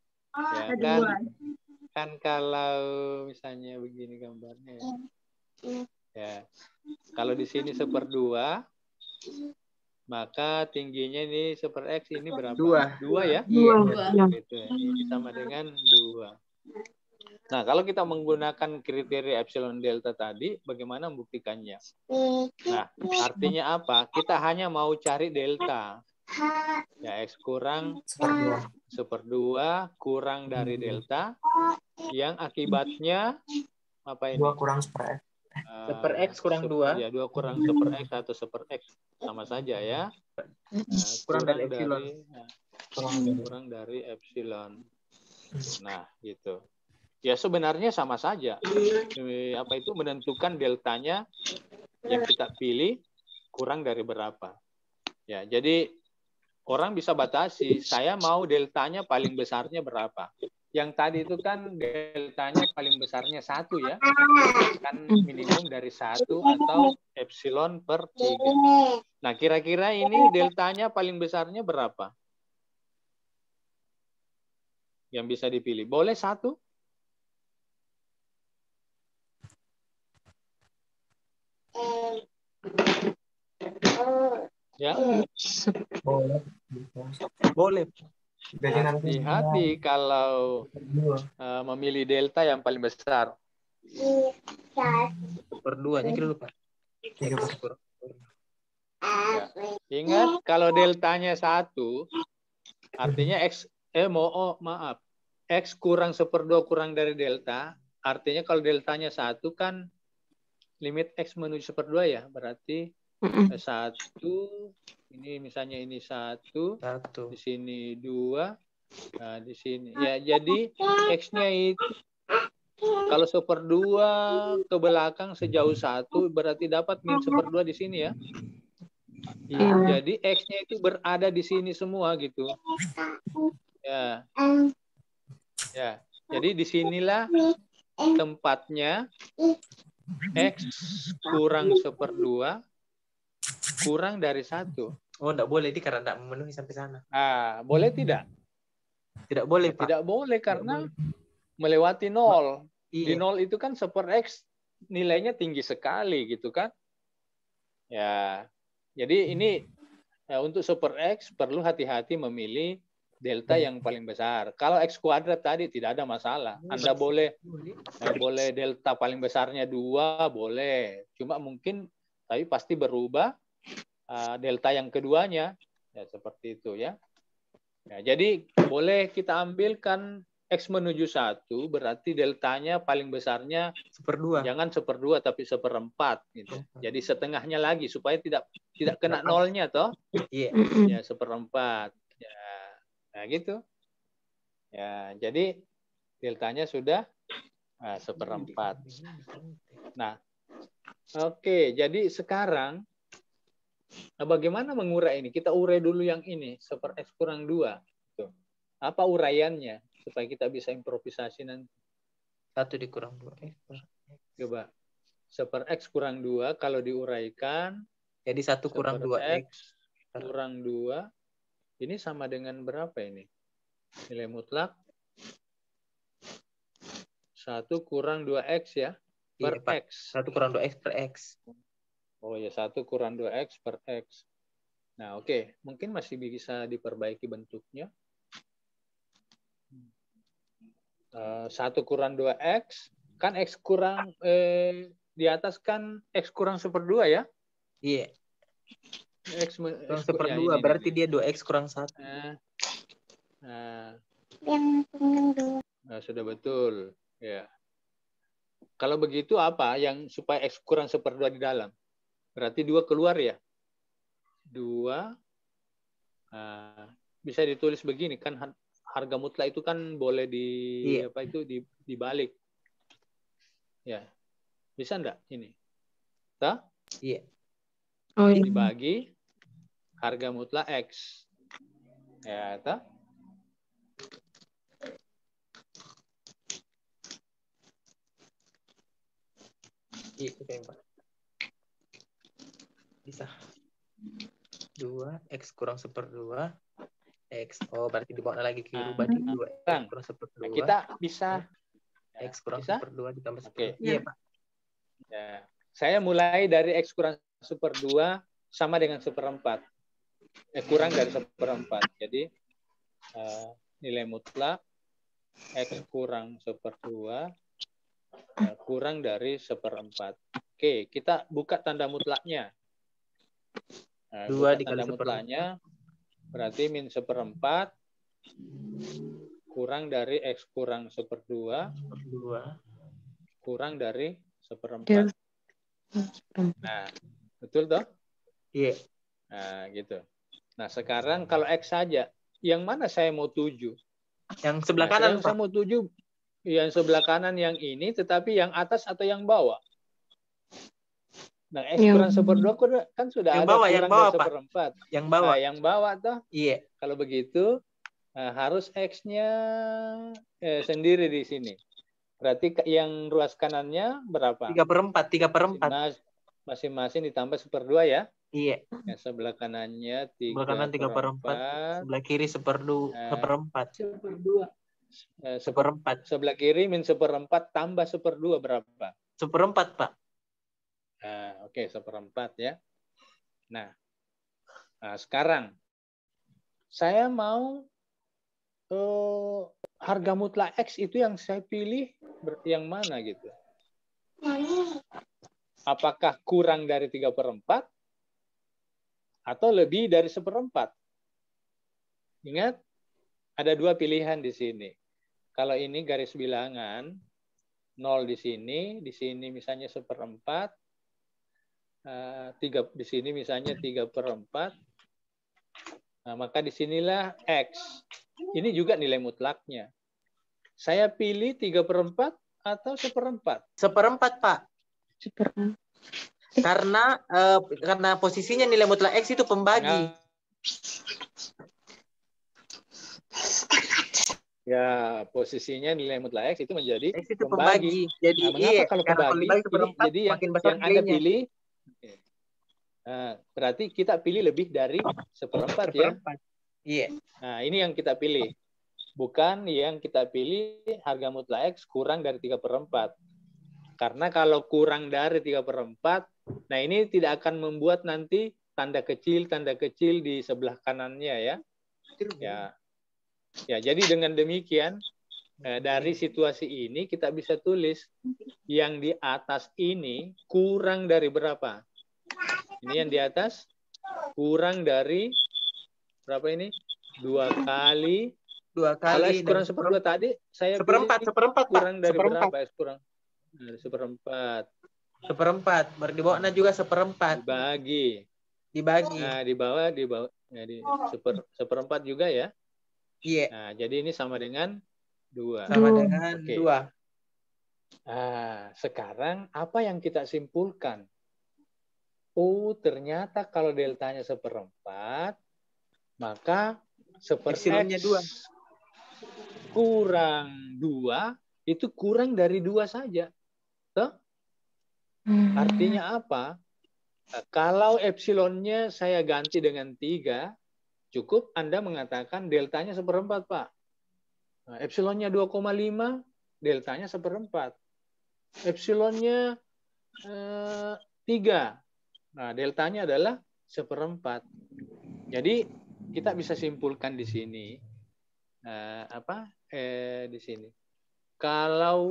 Ya, kan kalau misalnya begini gambarnya ya. Ya. Kalau di sini 1/2, maka tingginya ini 1/X ini berapa? 2 ya? 2. Gitu ya. Ini sama dengan 2. Nah, kalau kita menggunakan kriteria epsilon delta tadi, bagaimana membuktikannya? Nah, artinya apa? Kita hanya mau cari delta. Ya, X kurang 1/2 kurang dari delta, yang akibatnya apa ini? 2 kurang 1/X. 1/X kurang 2. Ya, 2 kurang 1/X atau 1/X. Sama saja ya. Kurang dari epsilon. Kurang dari epsilon. Nah, gitu. Ya sebenarnya sama saja. Apa itu menentukan deltanya yang kita pilih kurang dari berapa. Ya, jadi orang bisa batasi, saya mau deltanya paling besarnya berapa. Yang tadi itu kan deltanya paling besarnya 1 ya. Kan minimum dari 1 atau epsilon per 3. Nah, kira-kira ini deltanya paling besarnya berapa? Yang bisa dipilih. Boleh 1? Ya. Boleh. Hati-hati kalau memilih delta yang paling besar. 1/2-nya kira lupa. Ya. Ingat kalau deltanya 1, artinya X X kurang 1/2 kurang dari delta, artinya kalau deltanya 1 kan limit X menuju 1/2 ya, berarti 1, ini misalnya ini 1, di sini 2, nah di sini. Ya, jadi X-nya itu kalau 1/2 ke belakang sejauh 1, berarti dapat min 1/2 di sini ya. Jadi X-nya itu berada di sini semua gitu. Ya. Ya. Jadi disinilah tempatnya X kurang 1/2 kurang dari 1. Oh, enggak boleh di karena enggak memenuhi sampai sana. Boleh tidak? Tidak boleh, Pak. Tidak boleh karena melewati 0. Di 0 itu kan 1/X nilainya tinggi sekali gitu kan. Ya, jadi ini untuk 1/X perlu hati-hati memilih delta yang paling besar. Kalau X kuadrat tadi tidak ada masalah. Anda boleh delta paling besarnya 2, boleh. Cuma mungkin tapi pasti berubah delta yang keduanya. Ya, seperti itu ya. Jadi boleh kita ambilkan X menuju 1, berarti deltanya paling besarnya 1/2. Jangan 1/2 tapi 1/4 gitu. Jadi setengahnya lagi supaya tidak kena nolnya toh. Iya. Ya 1/4. Ya. Nah gitu. Ya, jadi deltanya sudah 1/4. Nah, oke. Jadi sekarang bagaimana mengurai ini? Kita urai dulu yang ini, 1/X kurang 2. Tuh. Apa uraiannya supaya kita bisa improvisasi nanti? 1 dikurang 2. Coba. 1/X kurang 2 kalau diuraikan jadi 1 kurang 2X kurang 2 ini sama dengan berapa ini? Nilai mutlak 1 kurang 2X ya per X. 1 kurang 2X per X. Oh ya, 1 kurang 2X per X. Nah, oke. Mungkin masih bisa diperbaiki bentuknya. 1 kurang 2X kan X kurang di atas kan X kurang 1/2 ya? Iya. X kurang 1/2 berarti dia 2X kurang 1. Nah, sudah betul. Ya. Kalau begitu apa yang supaya X kurang 1/2 di dalam? Berarti 2 keluar ya? 2 bisa ditulis begini kan harga mutlak itu kan boleh dibalik. Ya. Bisa enggak ini? Tah? Iya. Oh, iya. Dibagi harga mutlak X. Ya, tah? Iya, Pak. Bisa. 2X kurang 1/2 X. Oh, berarti dibawa lagi ke rubah di 2X kurang 1/2. Nah, kita bisa X kurang bisa? 1/2 ditambah 1/2. Oke. Iya, Pak. Ya. Saya mulai dari X kurang 1/2 sama dengan 1/4. Kurang dari 1/4. Jadi nilai mutlak X kurang 1/2 kurang dari 1/4. Oke, kita buka tanda mutlaknya. 2 tanda mutlaknya berarti min 1/4 kurang dari X kurang 1/2 kurang dari 1/4. Nah, betul toh? Iya. Nah, gitu. Nah, sekarang kalau X saja, yang mana saya mau tuju? Yang sebelah kanan, Pak. Saya mau tuju yang sebelah kanan yang ini, tetapi yang atas atau yang bawah? Nah, X kurang 1/2 kan sudah yang ada bawah, kurang dari 1/4. Yang bawah. Nah, yang bawah toh? Iya. Kalau begitu, harus X-nya sendiri di sini. Berarti yang ruas kanannya berapa? 3/4. Masing-masing ditambah 1/2 ya? Iya. Yang sebelah kanannya 3/4. Sebelah kanan 3/4. Sebelah kiri 1/4. 1/4. Sebelah kiri min 1/4 tambah 1/2 berapa? 1/4, Pak. Oke, 1/4 ya. Nah, sekarang saya mau harga mutlak X itu yang saya pilih yang mana gitu? Apakah kurang dari 3/4 atau lebih dari 1/4? Ingat, ada 2 pilihan di sini. Kalau ini garis bilangan 0 di sini misalnya 1/4, 3 di sini misalnya 3/4. Nah, maka disinilah X. Ini juga nilai mutlaknya. Saya pilih 3/4 atau 1/4? 1/4, Pak. Karena posisinya nilai mutlak X itu pembagi. Ya, posisinya nilai mutlak X itu menjadi X itu pembagi. pembagi. Jadi Nah, mengapa kalau karena pembagi? dibagi seperempat, Jadi yang makin besar Anda nilainya. pilih, berarti kita pilih lebih dari seperempat ya. Seperempat. Iya. Nah, ini yang kita pilih. Bukan yang kita pilih harga mutlak X kurang dari 3/4. Karena kalau kurang dari 3/4, nah ini tidak akan membuat nanti tanda kecil di sebelah kanannya ya. Ya, jadi dengan demikian dari situasi ini kita bisa tulis yang di atas ini kurang dari berapa? Ini yang di atas kurang dari berapa ini? 2 kali. Kalau X kurang 1/2 tadi saya seperempat, kurang dari seperempat. berapa? X kurang seperempat. Seperempat. Berarti di bawahnya juga seperempat. Dibagi. Nah, di bawah ya, seperempat juga ya. Iya. Nah, jadi ini sama dengan 2. Sama dengan 2. Nah, sekarang apa yang kita simpulkan? Oh, ternyata kalau deltanya 1/4, maka Epsilonnya 2. kurang 2 itu kurang dari 2 saja. Tuh? Artinya apa? Kalau epsilonnya saya ganti dengan 3, cukup Anda mengatakan deltanya 1/4, Pak. Nah, epsilonnya 2,5, deltanya 1/4. Epsilonnya 3. Nah, deltanya adalah 1/4. Jadi kita bisa simpulkan di sini di sini. Kalau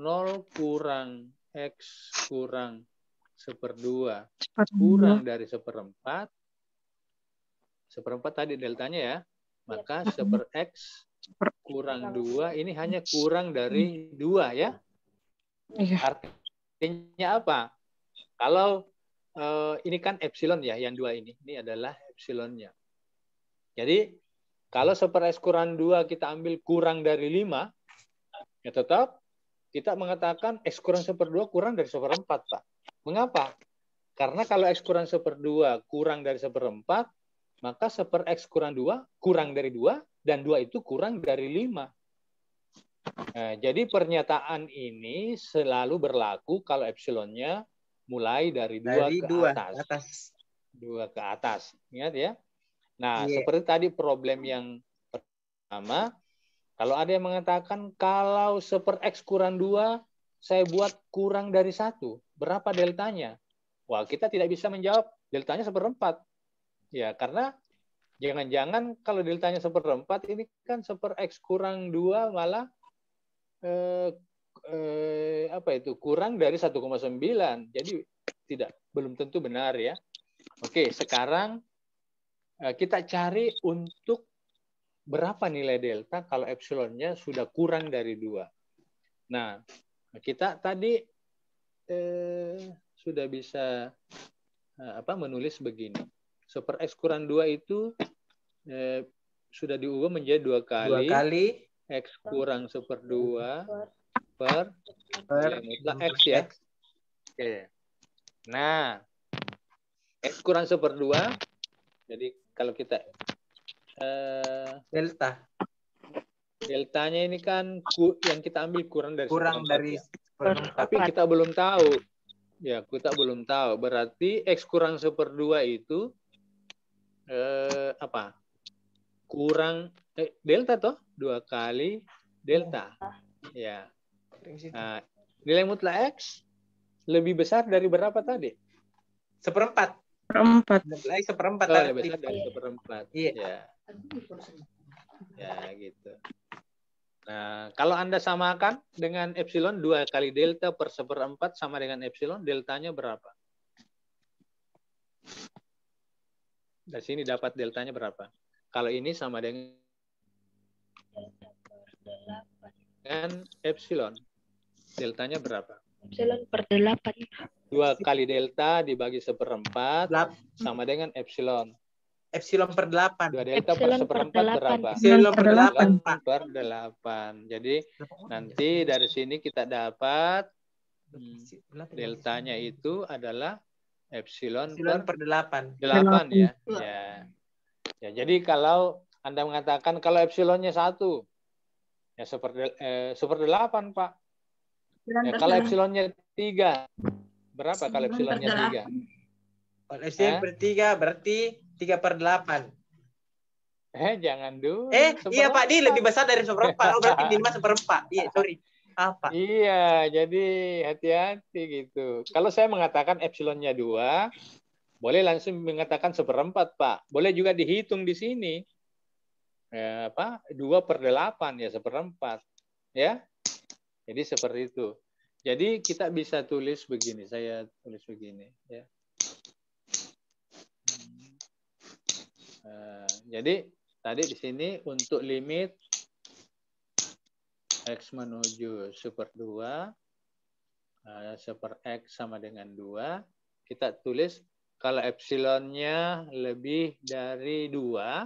0 kurang X kurang 1/2 kurang dari 1/4 tadi deltanya ya, maka 1/X kurang 2 ini hanya kurang dari 2 ya. Artinya apa? Kalau ini kan epsilon ya, yang 2 ini adalah epsilonnya. Jadi kalau 1/X kurang 2 kita ambil kurang dari 5, ya tetap kita mengatakan X kurang 1/2 kurang dari 1/4, Pak. Mengapa? Karena kalau X kurang 1/2 kurang dari 1/4, maka 1/X kurang 2 kurang dari 2, dan 2 itu kurang dari 5. Nah, jadi pernyataan ini selalu berlaku kalau epsilonnya mulai dari 2 ke atas. 2 ke atas. Ingat ya? Nah, seperti tadi problem yang pertama, kalau ada yang mengatakan kalau 1/X kurang 2, saya buat kurang dari 1. Berapa deltanya? Wah, kita tidak bisa menjawab deltanya 1/4. Ya, karena jangan-jangan kalau deltanya 1/4 ini kan 1/X kurang 2 malah kurang dari 1,9. Jadi belum tentu benar ya. Oke, sekarang kita cari untuk berapa nilai delta kalau epsilonnya sudah kurang dari 2. Nah, kita tadi sudah bisa menulis begini. 1/X kurang 2 itu sudah diubah menjadi 2 kali X kurang 1/2 per nilai mutlak X ya. Oke. Nah, X kurang 1/2, jadi kalau kita deltanya ini kan yang kita ambil kurang dari 1/4. Tapi kita belum tahu. Ya, kita belum tahu. Berarti X kurang 1/2 itu kurang delta toh? 2 kali delta. Ya. Nah, nilai mutlak X lebih besar dari berapa tadi? 1/4. Lebih besar dari 1/4. Iya. Ya, gitu. Nah, kalau Anda samakan dengan epsilon, 2 kali delta per 1/4 sama dengan epsilon, deltanya berapa? Dari sini dapat deltanya berapa? Kalau ini sama dengan epsilon, deltanya berapa? Epsilon per 8. 2 kali delta dibagi 1/4 sama dengan epsilon. Epsilon per 8. 2 delta per 1/4 berapa? Epsilon per 8. Per 8. Jadi nanti dari sini kita dapat deltanya itu adalah epsilon per 8 ya. Ya. Ya, jadi kalau Anda mengatakan kalau epsilonnya 1, Ya, seperdelapan, Pak. Ya, 19 kalau lah. epsilonnya 3, berapa kalau epsilonnya 3? Kalau epsilon per 3 berarti 3/8. Jangan dulu. Iya Pak, dia lebih seperempat. besar dari seperempat. Oh, berarti minimal seperempat. Iya, sorry. Apa? Iya, jadi hati-hati gitu. Kalau saya mengatakan epsilonnya 2, boleh langsung mengatakan seperempat, Pak. Boleh juga dihitung di sini. 2/8 ya seperempat. Ya. Jadi seperti itu. Jadi kita bisa tulis begini. Saya tulis begini. Ya. Jadi tadi di sini untuk limit X menuju super 2, super X sama dengan 2, kita tulis kalau epsilonnya lebih dari 2,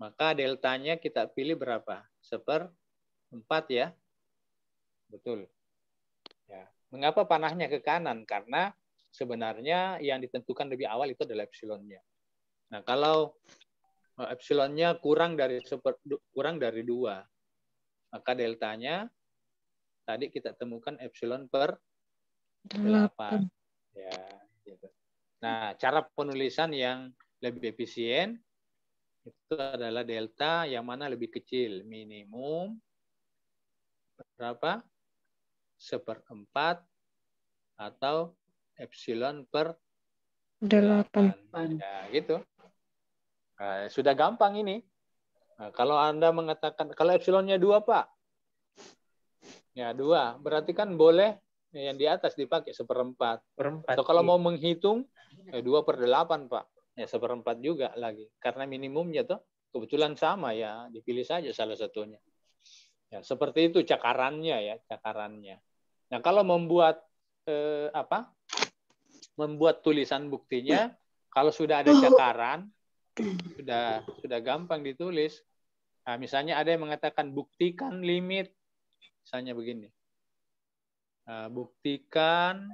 maka deltanya kita pilih berapa? 1/4 ya. Betul. Ya. Mengapa panahnya ke kanan? Karena sebenarnya yang ditentukan lebih awal itu adalah epsilonnya. Nah, kalau epsilonnya kurang dari 2, maka deltanya tadi kita temukan epsilon per 8. Ya, gitu. Nah, cara penulisan yang lebih efisien itu adalah delta yang mana lebih kecil, minimum berapa? 1/4 atau epsilon per 8. Ya, gitu. Nah, sudah gampang ini. Nah, kalau Anda mengatakan, kalau epsilonnya 2, Pak. Ya, 2. Berarti kan boleh yang di atas dipakai 1/4. Atau kalau mau menghitung, 2/8, Pak. Ya, 1/4 juga lagi. Karena minimumnya tuh kebetulan sama ya. Dipilih saja salah satunya. Ya, seperti itu cakarannya ya, cakarannya. Nah, kalau membuat membuat tulisan buktinya, kalau sudah ada cakaran, sudah gampang ditulis. Nah, misalnya ada yang mengatakan buktikan limit, misalnya begini. Buktikan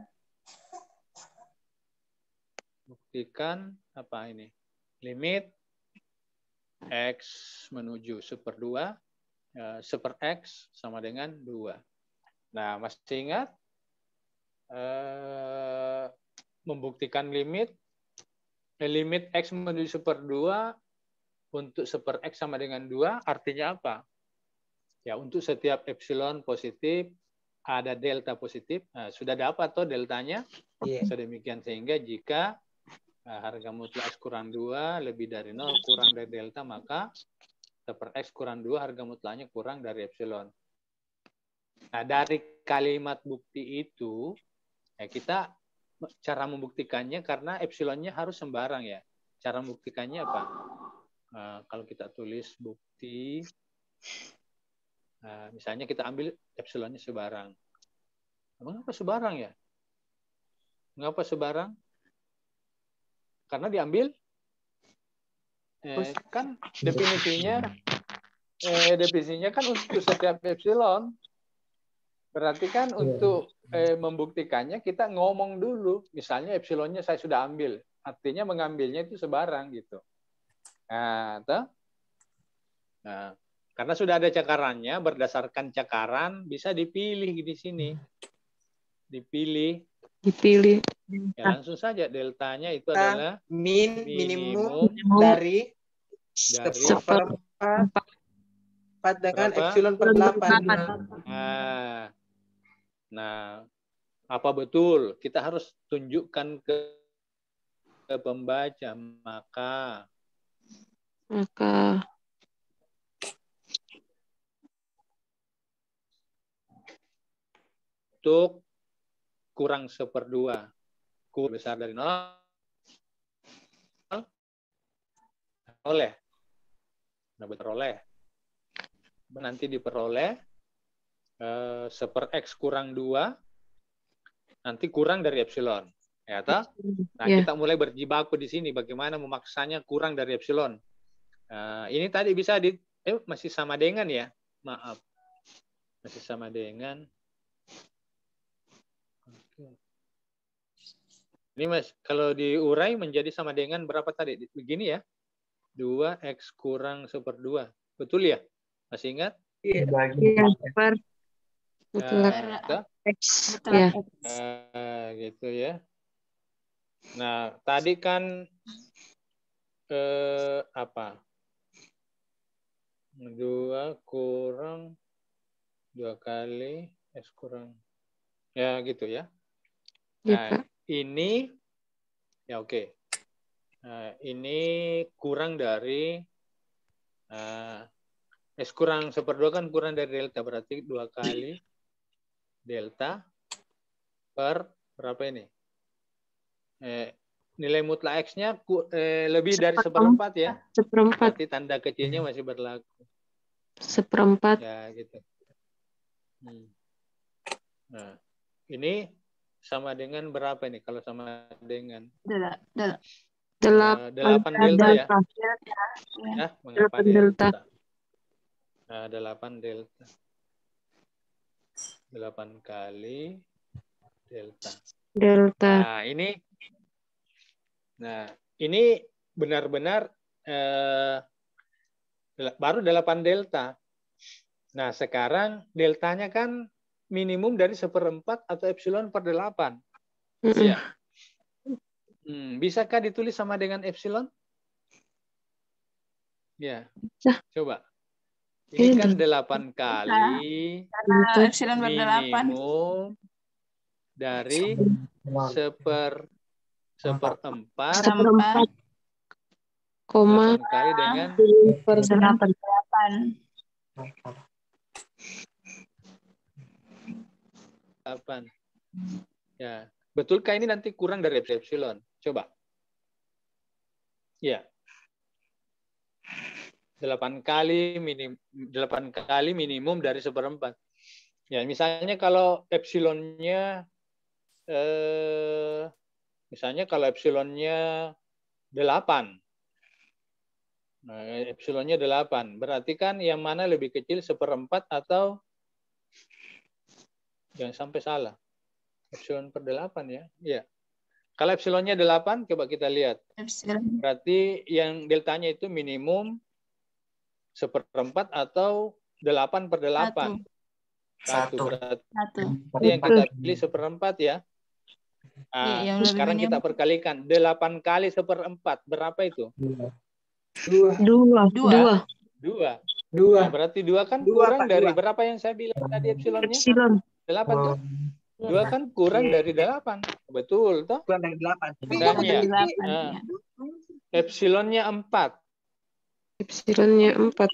apa ini? Limit X menuju super 2, super X sama dengan 2. Nah, masih ingat? Membuktikan limit X menuju super 2 untuk super X sama dengan 2 artinya apa? Ya, untuk setiap epsilon positif ada delta positif. Nah, sudah dapat toh deltanya? Sedemikian sehingga jika harga mutlak X kurang 2 lebih dari 0 kurang dari delta, maka super X kurang 2 harga mutlaknya kurang dari epsilon. Nah, dari kalimat bukti itu ya kita cara membuktikannya karena epsilonnya harus sembarang ya. Cara membuktikannya apa? Kalau kita tulis bukti, misalnya kita ambil epsilonnya sebarang. Mengapa sebarang ya? Mengapa sebarang? Karena diambil kan definisinya kan untuk setiap epsilon. Berarti kan untuk membuktikannya kita ngomong dulu. Misalnya epsilonnya saya sudah ambil. Artinya mengambilnya itu sebarang gitu. Nah, karena sudah ada cakarannya, berdasarkan cakaran bisa dipilih di sini. Dipilih. Ya, langsung saja deltanya itu adalah minimum dari 1/4 dengan epsilon per 8. Nah, apa betul? Kita harus tunjukkan ke pembaca, maka untuk kurang 1/2 kurang besar dari 0 oleh nanti diperoleh super X kurang 2 nanti kurang dari epsilon ya toh? Nah, kita mulai berjibaku di sini bagaimana memaksanya kurang dari epsilon. Ini tadi bisa masih sama dengan ya, maaf, masih sama dengan ini kalau diurai menjadi sama dengan berapa tadi? Begini ya. 2X kurang 1/2. Betul ya? Masih ingat? Iya, per mutlak Nah, X. Mutlak Ya. X. gitu ya. Nah, tadi kan apa? 2 kurang 2 kali X kurang. Ya, gitu ya. Ya, Nah, Pak. ini ya oke. Nah, ini kurang dari S kurang 1/2 kan kurang dari delta, berarti 2 kali delta per berapa ini? Nilai mutlak X-nya lebih dari 1/4 ya. 1/4. Berarti tanda kecilnya masih berlaku. 1/4. Ya, gitu. Nah, ini sama dengan berapa ini? Kalau sama dengan 8 delta ya? Ya, mengapa 8 delta. Nah, 8 delta. 8 kali delta. Nah, ini benar-benar baru 8 delta. Nah, sekarang deltanya kan minimum dari 1/4 atau epsilon per 8. Iya. Bisakah ditulis sama dengan epsilon? Ya. Coba. Ini kan 8 kali Karena epsilon per 8. minimum dari 1/4 koma 8 kali dengan per 8. Ya, betulkah ini nanti kurang dari epsilon? Coba. Ya. 8 kali minimum dari 1/4. Ya, misalnya kalau epsilonnya misalnya kalau epsilonnya 8. Nah, epsilonnya 8. Berarti kan yang mana lebih kecil 1/4 atau jangan sampai salah. Epsilon per 8 ya. Iya. Kalau epsilonnya 8, coba kita lihat. Berarti yang deltanya itu minimum 1/4 atau 8 per 8. 1 berarti yang kita pilih 1/4 ya. Nah, sekarang kita perkalikan. 8 kali 1/4. Berapa itu? 2. Nah, berarti 2 kan kurang dari berapa yang saya bilang tadi epsilonnya? Epsilon. 8 tuh? 2 kan kurang dari 8. Betul toh? Kurang dari 8. Dan ya. Epsilonnya 4. Epsilonnya 4.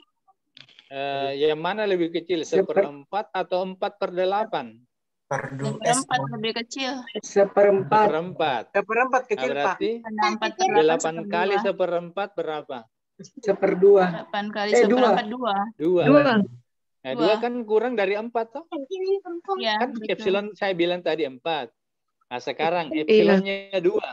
Yang mana lebih kecil? 1/4 atau 4 per 8? 1/4 lebih kecil. 1/4. 1/4 kecil, Nah, berarti 8 kali 1/4 berapa? 1/2. 8 kali 1/4 2. 2. Nah, 2 kan kurang dari 4 toh? Ya, Kan betul. epsilon saya bilang tadi 4. Nah, sekarang epsilonnya 2.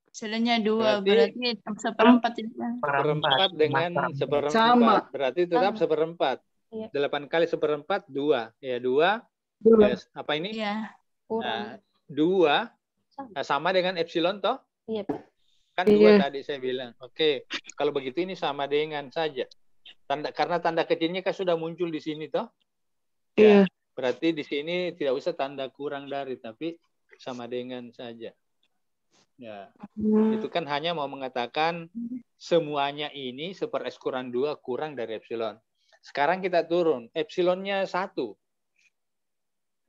Epsilonnya 2 berarti 1/4 itu. 1/4 dengan 1/4. Sama. Berarti tetap 1/4. 8 kali 1/4 2. Ya, 2. Apa ini? Iya. Nah, 2 sama dengan epsilon toh? Iya, Pak. Kan 2 tadi saya bilang. Oke, kalau begitu ini sama dengan saja. Karena tanda kecilnya kan sudah muncul di sini toh? Ya, berarti di sini tidak usah tanda kurang dari, tapi sama dengan saja. Ya, itu kan hanya mau mengatakan semuanya ini 1/S kurang 2 kurang dari epsilon. Sekarang kita turun. Epsilonnya 1.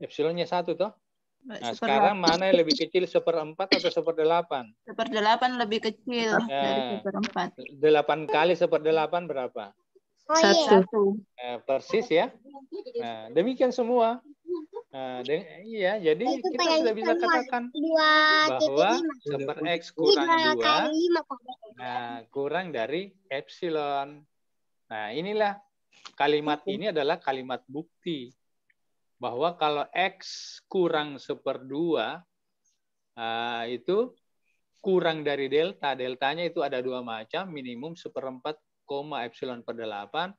Epsilonnya 1 toh? Nah, sekarang mana yang lebih kecil 1/4 atau 1/8? 1/8 lebih kecil dari 1/4. 8 kali 1/8 berapa? 1. Persis ya. Nah, demikian semua. Nah, iya, jadi kita sudah bisa katakan bahwa 1/X kurang 2 kurang dari epsilon. Nah, inilah kalimat ini adalah kalimat bukti bahwa kalau X kurang 1/2 itu kurang dari delta. Deltanya itu ada 2 macam, minimum 1/4, epsilon per 8,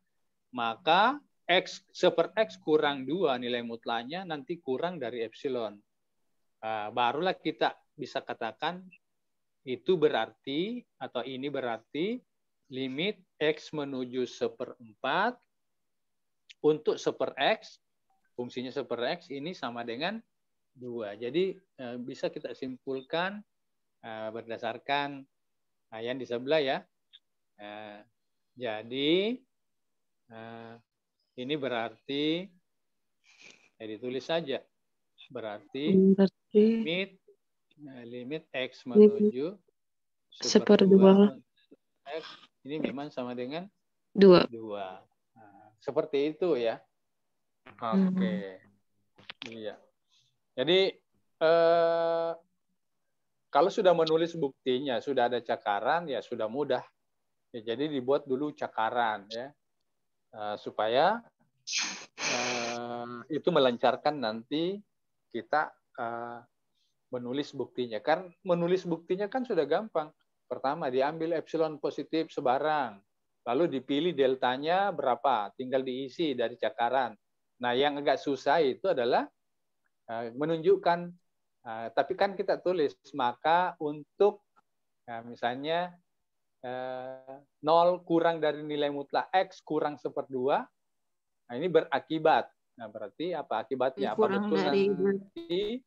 maka X 1/X kurang 2 nilai mutlaknya nanti kurang dari epsilon. Barulah kita bisa katakan itu berarti atau ini berarti limit X menuju 1/4 untuk 1/X, fungsinya 1/X ini sama dengan 2. Jadi bisa kita simpulkan berdasarkan yang di sebelah ya. Jadi ini berarti ditulis saja. Berarti limit X menuju 1/2 X ini memang sama dengan 2. Seperti itu ya. Oke. Iya. Jadi kalau sudah menulis buktinya, sudah ada cakaran, ya sudah mudah. Ya, jadi dibuat dulu cakaran ya, supaya itu melancarkan nanti kita menulis buktinya. Kan menulis buktinya kan sudah gampang. Pertama diambil epsilon positif sebarang, lalu dipilih deltanya berapa, tinggal diisi dari cakaran. Nah, yang agak susah itu adalah menunjukkan, tapi kan kita tulis, maka untuk misalnya 0 kurang dari nilai mutlak X kurang 1/2, nah ini berakibat. Nah, berarti apa akibatnya? Apa betul nanti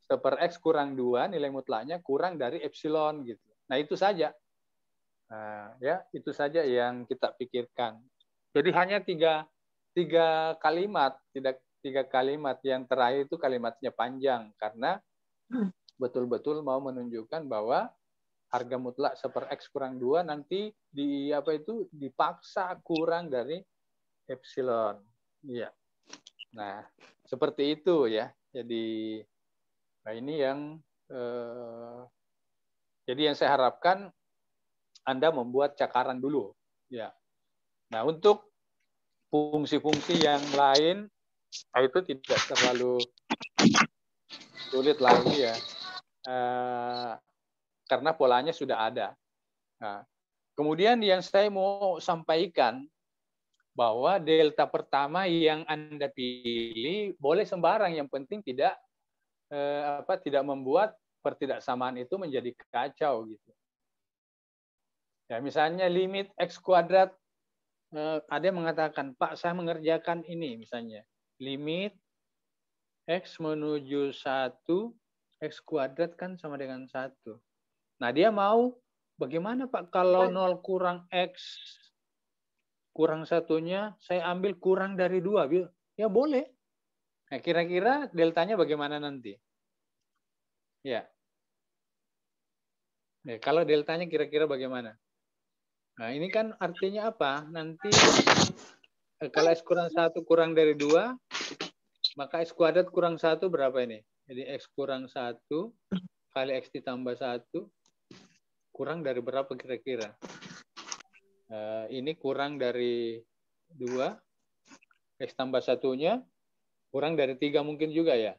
1/X kurang 2 nilai mutlaknya kurang dari epsilon gitu. Nah, itu saja. Ya, itu saja yang kita pikirkan. Jadi hanya tiga kalimat, tidak 3 kalimat. Yang terakhir itu kalimatnya panjang karena betul-betul mau menunjukkan bahwa harga mutlak 1/X kurang 2 nanti dipaksa kurang dari epsilon. Iya. Nah, seperti itu ya. Jadi ini yang jadi yang saya harapkan Anda membuat cakaran dulu. Ya. Nah, untuk fungsi-fungsi yang lain itu tidak terlalu sulit lagi ya. Karena polanya sudah ada. Nah, kemudian yang saya mau sampaikan bahwa delta pertama yang Anda pilih boleh sembarang, yang penting tidak membuat pertidaksamaan itu menjadi kacau gitu. Ya, misalnya limit X kuadrat, ada yang mengatakan, Pak, saya mengerjakan ini misalnya. Limit X menuju 1, X kuadrat kan sama dengan 1. Nah, dia mau, bagaimana Pak kalau 0 kurang X kurang 1-nya, saya ambil kurang dari 2. Ya boleh. Nah, kira-kira deltanya bagaimana nanti? Ya. Nah, kalau deltanya kira-kira bagaimana? Nah, ini kan artinya apa? Nanti kalau X kurang 1 kurang dari 2, maka X kuadrat kurang 1 berapa ini? Jadi X kurang 1 kali X ditambah 1 kurang dari berapa kira-kira? Ini kurang dari 2. X tambah 1-nya kurang dari 3 mungkin juga ya?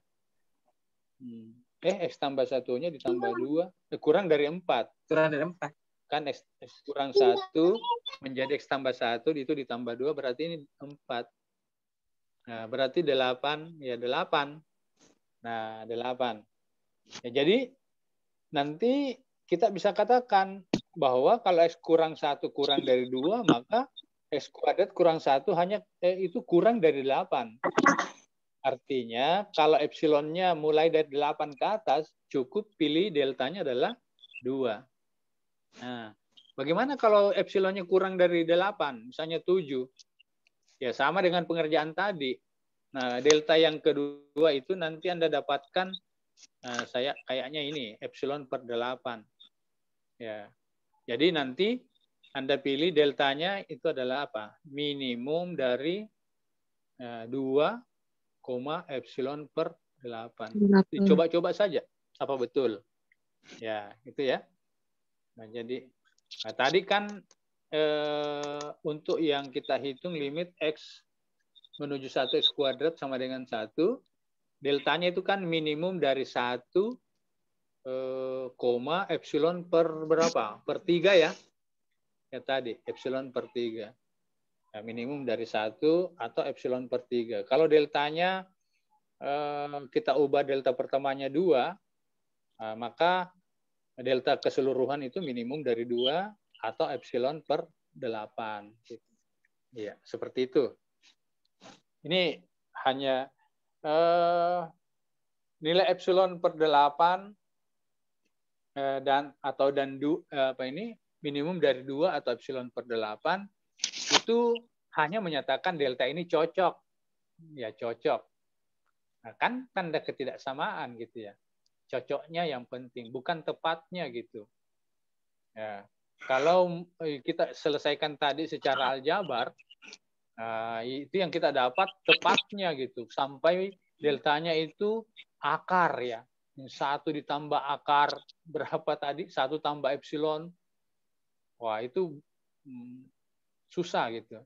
X tambah 1-nya ditambah 2, kurang dari 4. Kurang dari 4. Kan X kurang 1 menjadi X tambah 1, itu ditambah 2, berarti ini 4. Nah, berarti 8, ya 8. Nah, 8. Ya, jadi nanti kita bisa katakan bahwa kalau X kurang 1 kurang dari 2, maka X kuadrat kurang 1 hanya itu kurang dari 8. Artinya, kalau epsilonnya mulai dari 8 ke atas, cukup pilih deltanya adalah 2. Nah, bagaimana kalau epsilonnya kurang dari 8, misalnya 7? Ya, sama dengan pengerjaan tadi. Nah, delta yang kedua itu nanti Anda dapatkan, saya kayaknya ini, epsilon per 8. Ya. Jadi nanti Anda pilih deltanya itu adalah apa? Minimum dari 2, epsilon per 8. Coba-coba saja apa betul. Ya, itu ya. Nah, jadi tadi kan untuk yang kita hitung limit X menuju 1 X kuadrat sama dengan 1, deltanya itu kan minimum dari 1, epsilon per berapa? Per 3 ya. Ya tadi, epsilon per 3. Ya, minimum dari 1 atau epsilon per 3. Kalau deltanya kita ubah delta pertamanya 2, maka delta keseluruhan itu minimum dari 2 atau epsilon per 8. Iya, seperti itu. Ini hanya nilai epsilon per 8 dan minimum dari 2 atau epsilon per 8 itu hanya menyatakan delta ini cocok. Ya, cocok. Nah, kan tanda ketidaksamaan gitu ya. Cocoknya yang penting, bukan tepatnya gitu. Ya. Kalau kita selesaikan tadi secara aljabar, itu yang kita dapat tepatnya gitu. Sampai deltanya itu akar ya. 1 ditambah akar berapa tadi? 1 tambah epsilon. Wah, itu susah gitu.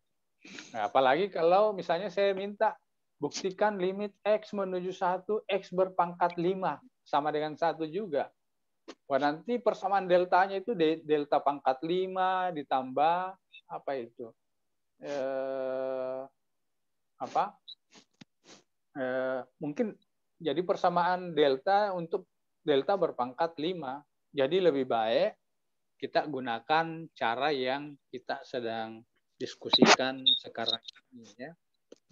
Nah, apalagi kalau misalnya saya minta buktikan limit X menuju 1, X berpangkat 5. Sama dengan 1 juga. Wah, nanti persamaan deltanya itu delta pangkat 5 ditambah apa itu? Mungkin jadi persamaan delta untuk delta berpangkat 5. Jadi lebih baik kita gunakan cara yang kita sedang diskusikan sekarang ini ya.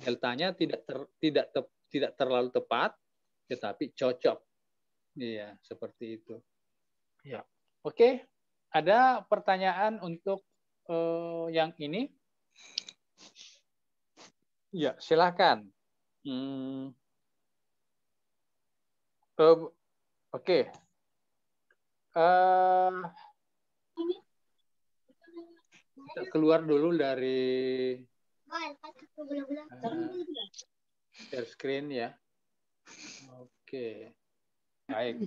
Deltanya tidak terlalu tepat tetapi cocok. Iya, seperti itu. Ya. Oke, ada pertanyaan untuk yang ini? Ya, silakan. Oke. Kita keluar dulu dari share screen ya. Oke. Baik.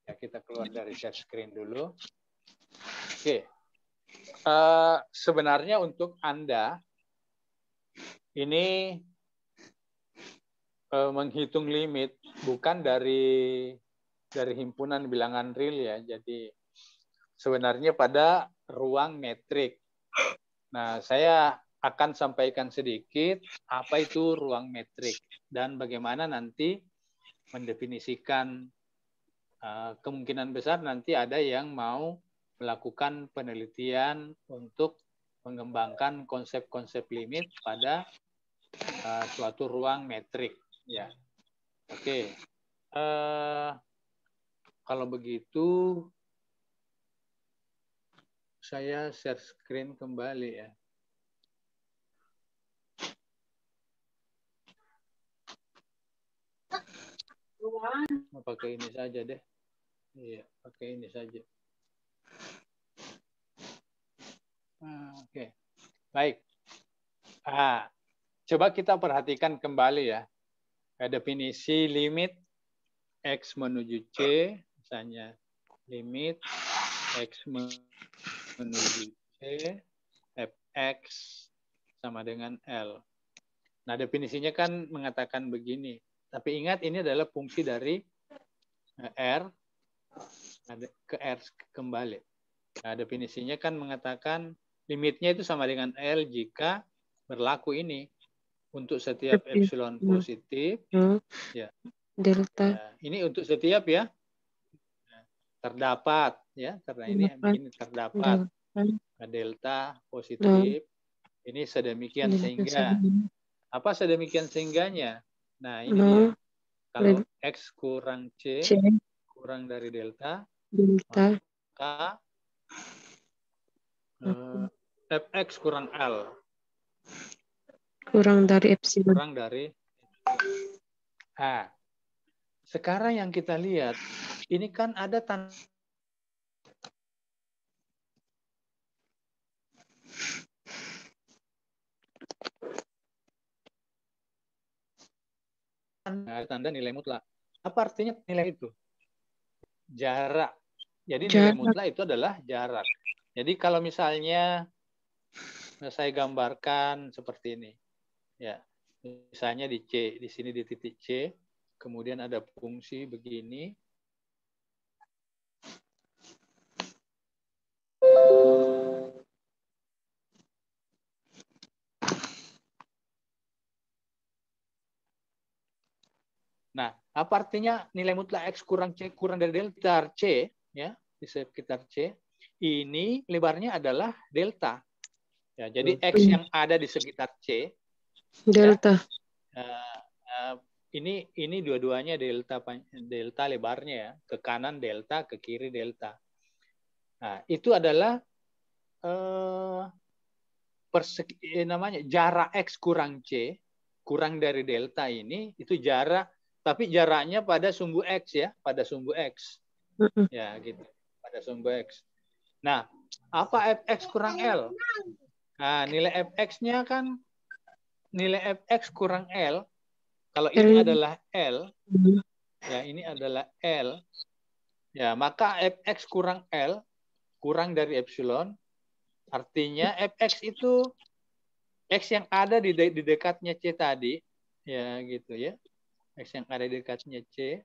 Ya, kita keluar dari share screen dulu. Oke. Sebenarnya untuk Anda ini menghitung limit bukan dari himpunan bilangan real ya. Jadi sebenarnya pada ruang metrik. Nah, saya akan sampaikan sedikit apa itu ruang metrik dan bagaimana nanti mendefinisikan. Kemungkinan besar nanti ada yang mau melakukan penelitian untuk mengembangkan konsep-konsep limit pada suatu ruang metrik. Ya, oke. Kalau begitu, saya share screen kembali ya. Mau pakai ini saja deh. Iya, pakai ini saja. Oke. Baik. Coba kita perhatikan kembali ya. Definisi limit X menuju C, misalnya limit X menuju C, Fx sama dengan L. Nah, definisinya kan mengatakan begini. Tapi ingat ini adalah fungsi dari R ke R kembali. Nah, definisinya kan mengatakan limitnya itu sama dengan L jika berlaku ini untuk setiap epsilon positif. Ya. Delta. Ya, ini untuk setiap ya terdapat ya karena ini terdapat delta positif. Ini sedemikian sehingga apa sedemikian sehingganya? Nah, ini dia. Kalau X kurang C kurang dari delta, maka Fx kurang L. Kurang dari epsilon. Kurang dari. Sekarang yang kita lihat, ini kan ada tanda. Tanda nilai mutlak. Apa artinya nilai itu? Jarak. Jadi nilai mutlak itu adalah jarak. Jadi kalau misalnya saya gambarkan seperti ini, ya, misalnya di C, di sini di titik C, kemudian ada fungsi begini. Nah, apa artinya nilai mutlak X kurang C kurang dari delta C, ya, di sekitar C, ini lebarnya adalah delta. Ya, jadi X yang ada di sekitar C, Delta. ini dua-duanya delta lebarnya ya, ke kanan delta, ke kiri delta. Nah, itu adalah namanya jarak X kurang C, kurang dari delta ini, itu jarak, tapi jaraknya pada sumbu X ya, pada sumbu X. Ya, gitu. Pada sumbu X. Nah, apa fx kurang L? Nah, nilai fx-nya kan, nilai fx kurang L, kalau ini adalah L, ya ini adalah L, ya maka fx kurang L, kurang dari epsilon, artinya fx itu X yang ada di dekatnya C tadi, ya gitu ya, X yang ada di dekatnya C,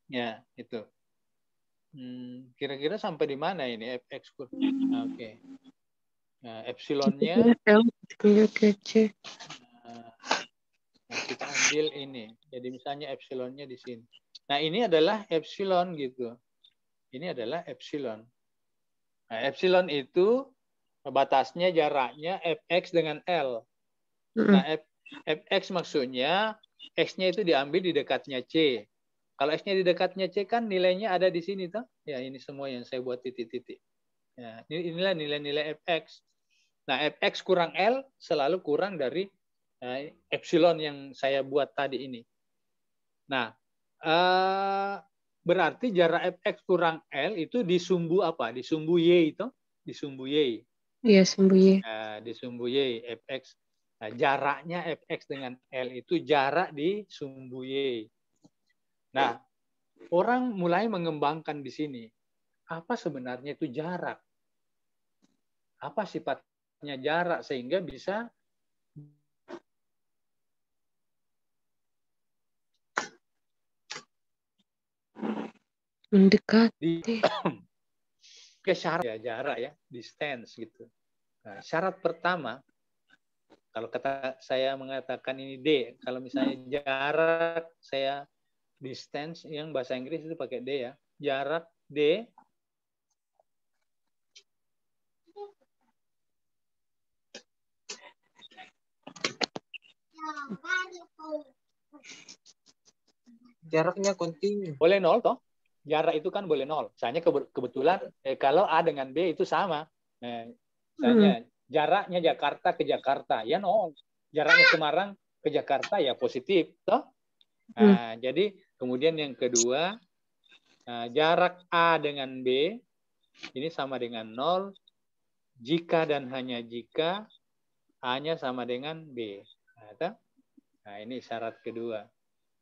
ya itu. Kira-kira sampai di mana ini fx kurang? Oke. Nah, epsilonnya nah, kita ambil ini. Jadi misalnya epsilonnya di sini. Nah, ini adalah epsilon gitu. Ini adalah epsilon. Nah, epsilon itu batasnya jaraknya fx dengan L. Nah, fx maksudnya x-nya itu diambil di dekatnya C. Kalau x-nya di dekatnya C kan nilainya ada di sini toh. Ya, ini semua yang saya buat titik-titik. Ya, inilah nilai-nilai fx. Nah, fx kurang L selalu kurang dari epsilon yang saya buat tadi ini. Nah, berarti jarak fx kurang L itu di sumbu apa? Di sumbu Y itu? Di sumbu Y. Iya, sumbu Y. Nah, di sumbu Y, fx. Nah, jaraknya fx dengan L itu jarak di sumbu Y. Nah, orang mulai mengembangkan di sini. Apa sebenarnya itu jarak? Apa sifatnya jarak sehingga bisa mendekati ke syarat ya, jarak ya, distance gitu. Nah, syarat pertama, kalau kata saya mengatakan ini D, kalau misalnya jarak saya distance yang bahasa Inggris itu pakai D ya, jarak D Jaraknya kontinu. boleh 0 toh? Jarak itu kan boleh 0. Misalnya kebetulan kalau A dengan B itu sama. Nah, misalnya jaraknya Jakarta ke Jakarta ya 0. Jaraknya Semarang ke Jakarta ya positif toh? Nah, jadi kemudian yang kedua, jarak A dengan B ini sama dengan 0 jika dan hanya jika A-nya sama dengan B. Nah, ini syarat kedua.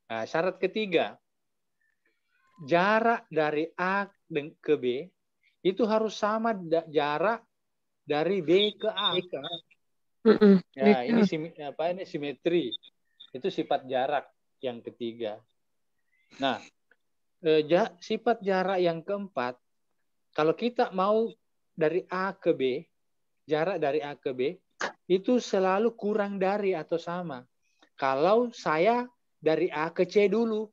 Nah, syarat ketiga, jarak dari A ke B itu harus sama jarak dari B ke A. Ya, ini simetri. Itu sifat jarak yang ketiga. Nah, sifat jarak yang keempat, kalau kita mau dari A ke B, jarak dari A ke B itu selalu kurang dari atau sama. Kalau saya dari A ke C dulu,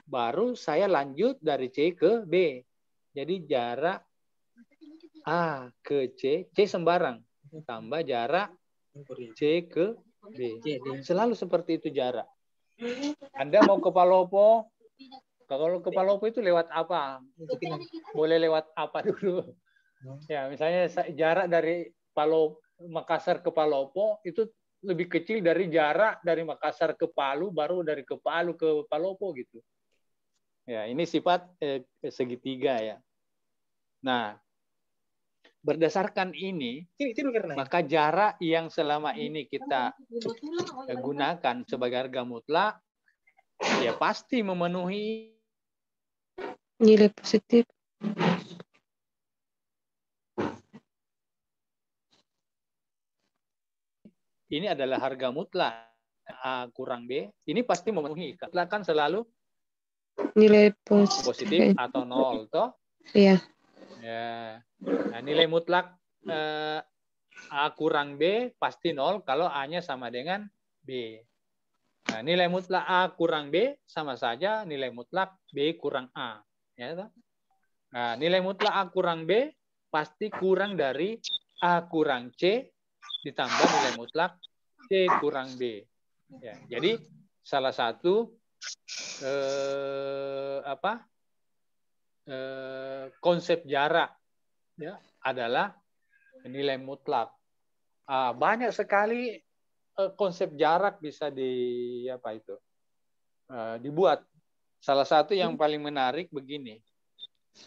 baru saya lanjut dari C ke B. Jadi jarak A ke C, C sembarang, tambah jarak C ke B. Selalu seperti itu jarak. Anda mau ke Palopo, kalau ke Palopo itu lewat apa? Boleh lewat apa dulu? Ya, misalnya jarak dari Makassar ke Palopo itu lebih kecil dari jarak dari Makassar ke Palu, baru dari ke Palu ke Palopo gitu. Ya, ini sifat segitiga ya. Nah, berdasarkan ini, maka jarak yang selama ini kita gunakan sebagai harga mutlak, ya pasti memenuhi nilai positif. Ini adalah harga mutlak A kurang B, ini pasti memenuhi. Mutlak kan selalu nilai positif atau 0 toh? Iya. Ya. Nah, nilai mutlak A kurang B pasti 0 kalau A-nya sama dengan B. Nah, nilai mutlak A kurang B sama saja nilai mutlak B kurang A. Ya, toh? Nah, nilai mutlak A kurang B pasti kurang dari A kurang C ditambah nilai mutlak C kurang B. Ya, jadi salah satu konsep jarak ya adalah nilai mutlak. Banyak sekali konsep jarak bisa dibuat. Salah satu yang paling menarik begini.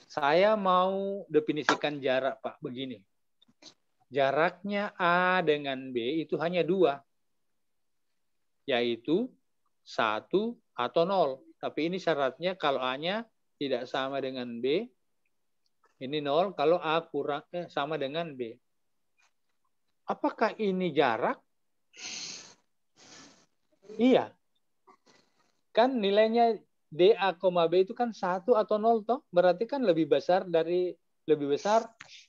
Saya mau definisikan jarak, Pak, begini. Jaraknya A dengan B itu hanya 2, yaitu 1 atau 0. Tapi ini syaratnya kalau A-nya tidak sama dengan B, ini 0, kalau A sama dengan B. Apakah ini jarak? Iya. Kan nilainya DA, B itu kan 1 atau 0 toh? Berarti kan lebih besar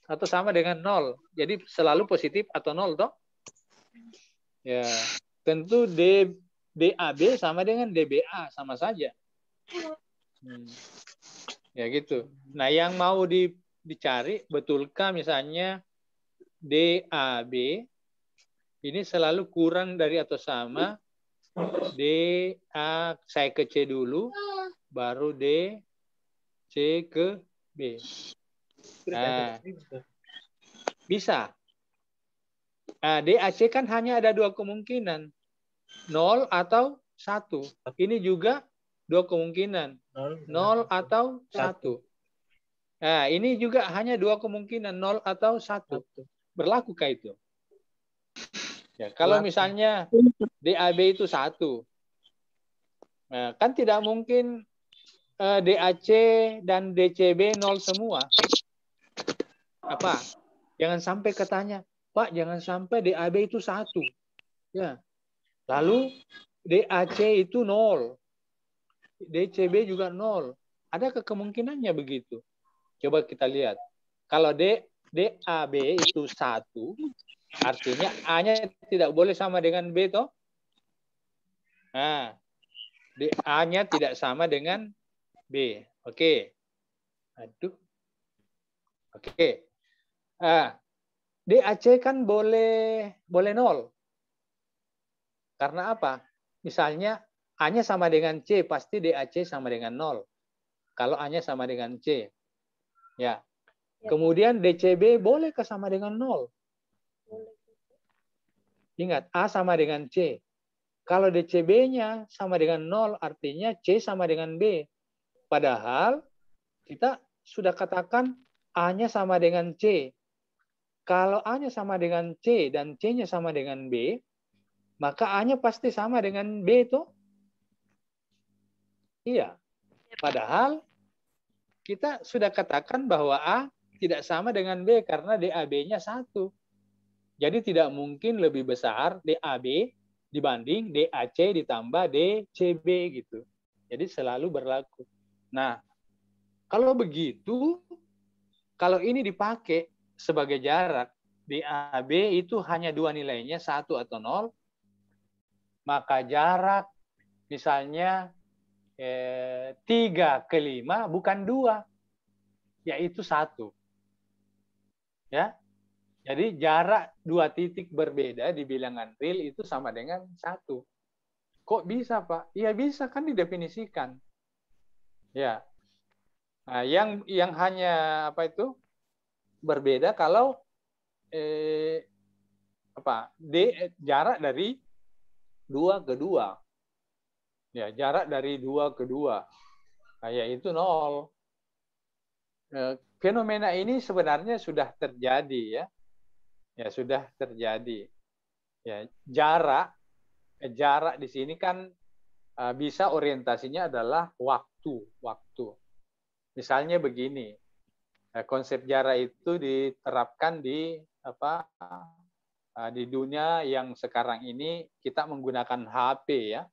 atau sama dengan 0. Jadi selalu positif atau 0 toh? Ya, tentu DAB sama dengan DBA, sama saja. Ya gitu. Nah, yang mau dicari, betulkah misalnya DAB ini selalu kurang dari atau sama DA, saya ke C dulu, baru D, C ke B. Nah, bisa. Nah, DAC kan hanya ada 2 kemungkinan. 0 atau 1. Ini juga 2 kemungkinan. 0 atau 1. Nah, ini juga hanya 2 kemungkinan. 0 atau 1. Berlakukah itu? Ya, kalau misalnya DAB itu 1. Nah, kan tidak mungkin DAC dan DCB 0 semua. Apa? Jangan sampai katanya, Pak, jangan sampai DAB itu 1. Ya. Lalu DAC itu 0. DCB juga 0. Adakah kemungkinannya begitu? Coba kita lihat. Kalau DAB itu 1, artinya A-nya tidak boleh sama dengan B toh? Nah, A-nya tidak sama dengan B. Oke. Aduh. Oke. DAC kan boleh 0. Karena apa? Misalnya A-nya sama dengan C, pasti DAC sama dengan 0. Kalau A-nya sama dengan C. Ya. Kemudian DCB boleh sama dengan 0. Ingat, A sama dengan C. Kalau DCB-nya sama dengan 0, artinya C sama dengan B. Padahal kita sudah katakan A-nya sama dengan C. Kalau A-nya sama dengan C dan C-nya sama dengan B, maka A-nya pasti sama dengan B itu. Iya. Padahal kita sudah katakan bahwa A tidak sama dengan B karena DAB-nya 1. Jadi tidak mungkin lebih besar DAB dibanding DAC ditambah DCB gitu. Jadi selalu berlaku. Nah, kalau begitu, kalau ini dipakai sebagai jarak, DAB itu hanya 2 nilainya, 1 atau 0, maka jarak misalnya 3 ke 5 bukan 2, yaitu 1. Ya. Jadi jarak 2 titik berbeda di bilangan real itu sama dengan 1. Kok bisa, Pak? Iya bisa, kan didefinisikan. Ya. Nah, yang hanya berbeda kalau jarak dari 2 ke 2. Ya, jarak dari 2 ke 2. Nah, yaitu 0. Fenomena ini sebenarnya sudah terjadi ya. Ya, sudah terjadi. Ya, jarak di sini kan bisa orientasinya adalah waktu. Misalnya begini. Konsep jarak itu diterapkan di dunia yang sekarang ini kita menggunakan HP ya.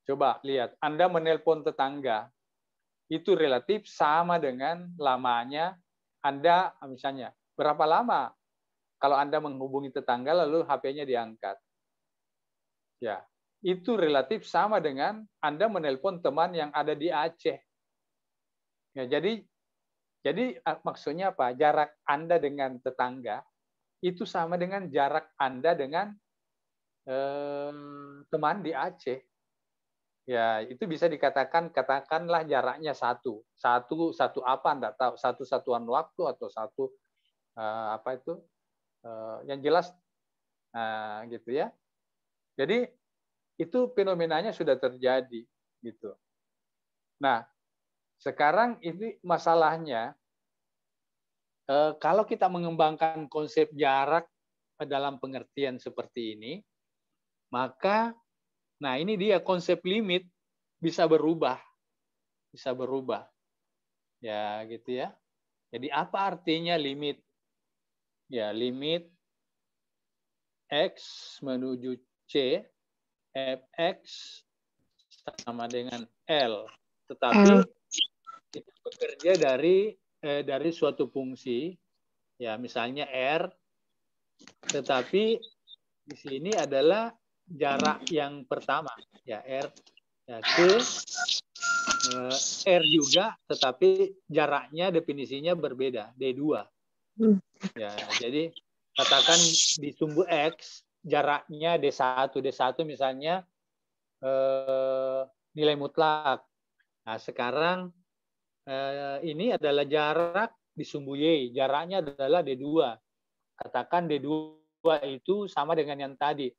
Coba lihat, Anda menelpon tetangga. Itu relatif sama dengan lamanya Anda, misalnya berapa lama kalau Anda menghubungi tetangga lalu HP-nya diangkat. Ya, itu relatif sama dengan Anda menelpon teman yang ada di Aceh. Ya, jadi Jadi maksudnya apa? Jarak Anda dengan tetangga itu sama dengan jarak Anda dengan teman di Aceh. Ya, itu bisa katakanlah jaraknya satu apa enggak tahu, satu satuan waktu atau satu apa itu yang jelas gitu ya. Jadi itu fenomenanya sudah terjadi gitu. Nah, sekarang ini masalahnya kalau kita mengembangkan konsep jarak dalam pengertian seperti ini, maka nah ini dia konsep limit bisa berubah. Bisa berubah. Ya, gitu ya. Jadi apa artinya limit? Ya, limit X menuju C, Fx sama dengan L. Tetapi kita bekerja dari suatu fungsi, ya misalnya R, tetapi di sini adalah jarak yang pertama, ya R, ya ke R juga, tetapi jaraknya definisinya berbeda, D2. Ya, jadi katakan di sumbu X jaraknya D1 misalnya nilai mutlak. Nah, sekarang ini adalah jarak di sumbu Y, jaraknya adalah D2. Katakan D2 itu sama dengan yang tadi.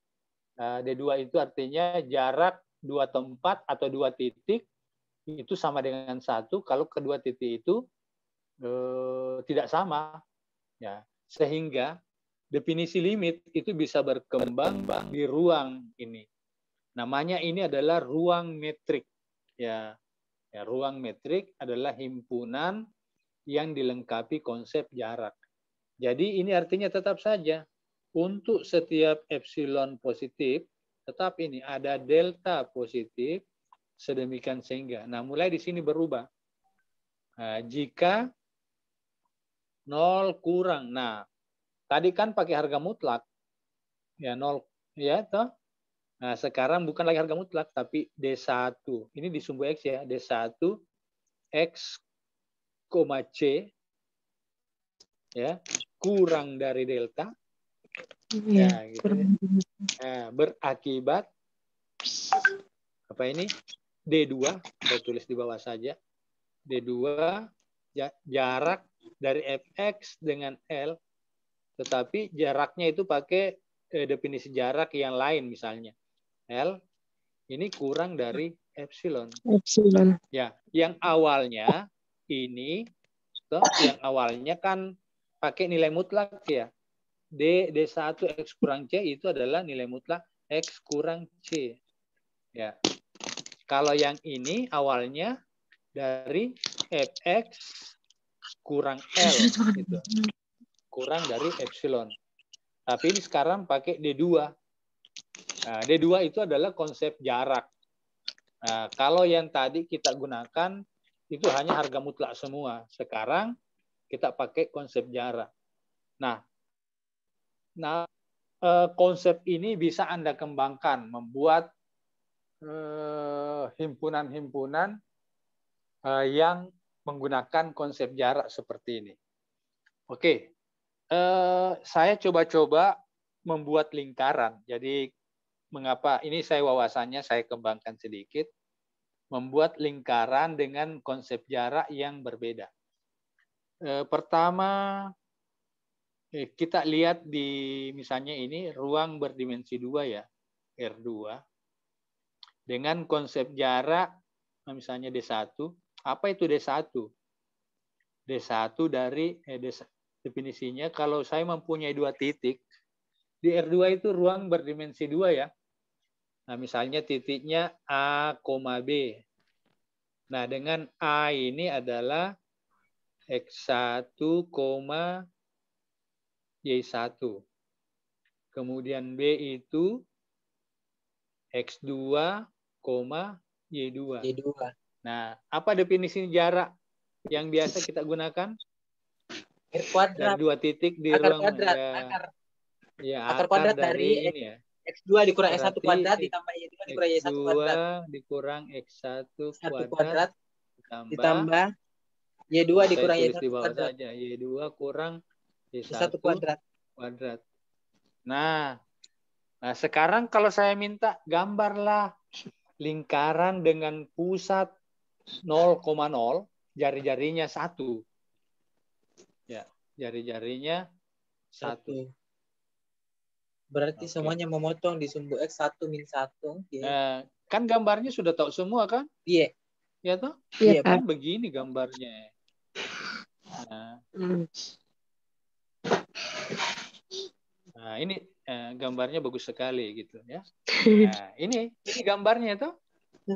D2 itu artinya jarak dua tempat atau dua titik itu sama dengan 1 kalau kedua titik itu tidak sama. Ya, sehingga definisi limit itu bisa berkembang di ruang ini. Namanya ini adalah ruang metrik. Ya, ruang metrik adalah himpunan yang dilengkapi konsep jarak. Jadi ini artinya tetap saja untuk setiap epsilon positif, tetap ini ada delta positif, sedemikian sehingga. Nah, mulai di sini berubah. Nah, jika 0 kurang, nah tadi kan pakai harga mutlak, ya 0, ya toh. Nah, sekarang bukan lagi harga mutlak, tapi D1. Ini di sumbu X ya, D1 X, C, ya kurang dari delta. Ya, gitu ya. Nah, berakibat apa ini? D2, saya tulis di bawah saja. D2 jarak dari Fx dengan L, tetapi jaraknya itu pakai definisi jarak yang lain misalnya. L ini kurang dari epsilon. Ya, yang awalnya ini yang awalnya kan pakai nilai mutlak ya. D1 X kurang C itu adalah nilai mutlak X kurang C. Ya. Kalau yang ini awalnya dari Fx kurang L. Gitu. Kurang dari epsilon. Tapi ini sekarang pakai D2. Nah, D2 itu adalah konsep jarak. Nah, kalau yang tadi kita gunakan itu hanya harga mutlak semua. Sekarang kita pakai konsep jarak. Nah, konsep ini bisa Anda kembangkan, membuat himpunan-himpunan yang menggunakan konsep jarak seperti ini. Oke, saya coba-coba membuat lingkaran. Jadi, mengapa ini wawasannya saya kembangkan sedikit, membuat lingkaran dengan konsep jarak yang berbeda. Pertama, kita lihat di misalnya ini ruang berdimensi 2 ya, R2. Dengan konsep jarak misalnya D1. Apa itu D1? D1 dari definisinya kalau saya mempunyai dua titik, di R2 itu ruang berdimensi 2 ya. Nah, misalnya titiknya A, B. Nah, dengan A ini adalah X1, Y1. Kemudian B itu X2, Y2. Nah, apa definisi jarak yang biasa kita gunakan? R kuadrat. Dari dua titik di akar ruang kuadrat. akar kuadrat dari ini ya. X2 dikurang X1 kuadrat ditambah Y2 dikurang Y1 kuadrat. Dikurang X1 kuadrat ditambah Y2 Saya dikurang tulis Y1 di bawah kuadrat. saja. Y2 kurang Y1 Y1 kuadrat. kuadrat. Nah, sekarang kalau saya minta gambarlah lingkaran dengan pusat 0,0, jari-jarinya 1. Ya, jari-jarinya 1. Berarti Oke. semuanya memotong di sumbu X 1 min 1. Ya. Kan gambarnya sudah tahu semua kan? Iya. Ya toh? Iya, Kan Pak. begini gambarnya. Nah, nah ini gambarnya bagus sekali gitu ya. Nah, ini gambarnya itu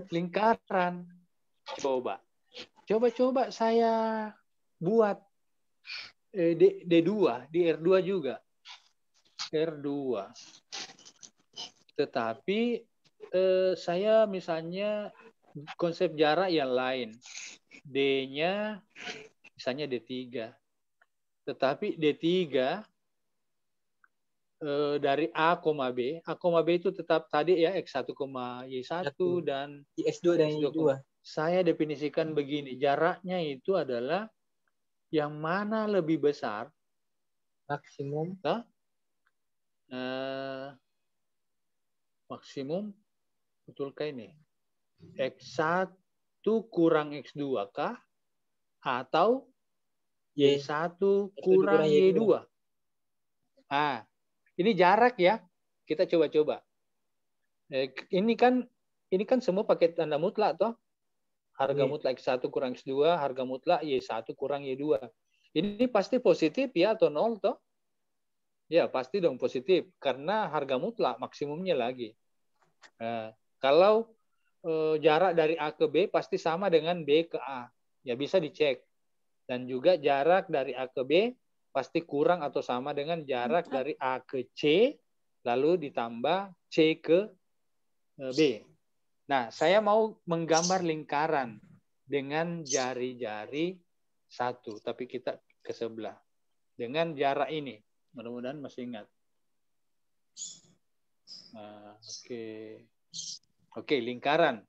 lingkaran. Coba saya buat D2 di R2 juga. R2. Tetapi saya misalnya konsep jarak yang lain. D-nya misalnya D3. Tetapi D3 dari A, B. A, B itu tetap tadi ya X1, Y1 dan X2 dan Y2. Saya definisikan begini, jaraknya itu adalah yang mana lebih besar maksimum. Maksimum, betulkah ini? X1 kurang X2 kah? Atau Y1 kurang Y2? Nah, ini jarak ya. Kita coba-coba. Ini kan semua pakai tanda mutlak toh. Harga mutlak X1 kurang X2, harga mutlak Y1 kurang Y2. Ini pasti positif ya atau nol toh? Ya, pasti dong positif karena harga mutlak maksimumnya lagi. Kalau jarak dari A ke B pasti sama dengan B ke A. Ya bisa dicek. Dan juga jarak dari A ke B pasti kurang atau sama dengan jarak dari A ke C lalu ditambah C ke B. Nah, saya mau menggambar lingkaran dengan jari-jari 1, tapi kita ke sebelah. Dengan jarak ini. Mudah-mudahan masih ingat. Oke, lingkaran.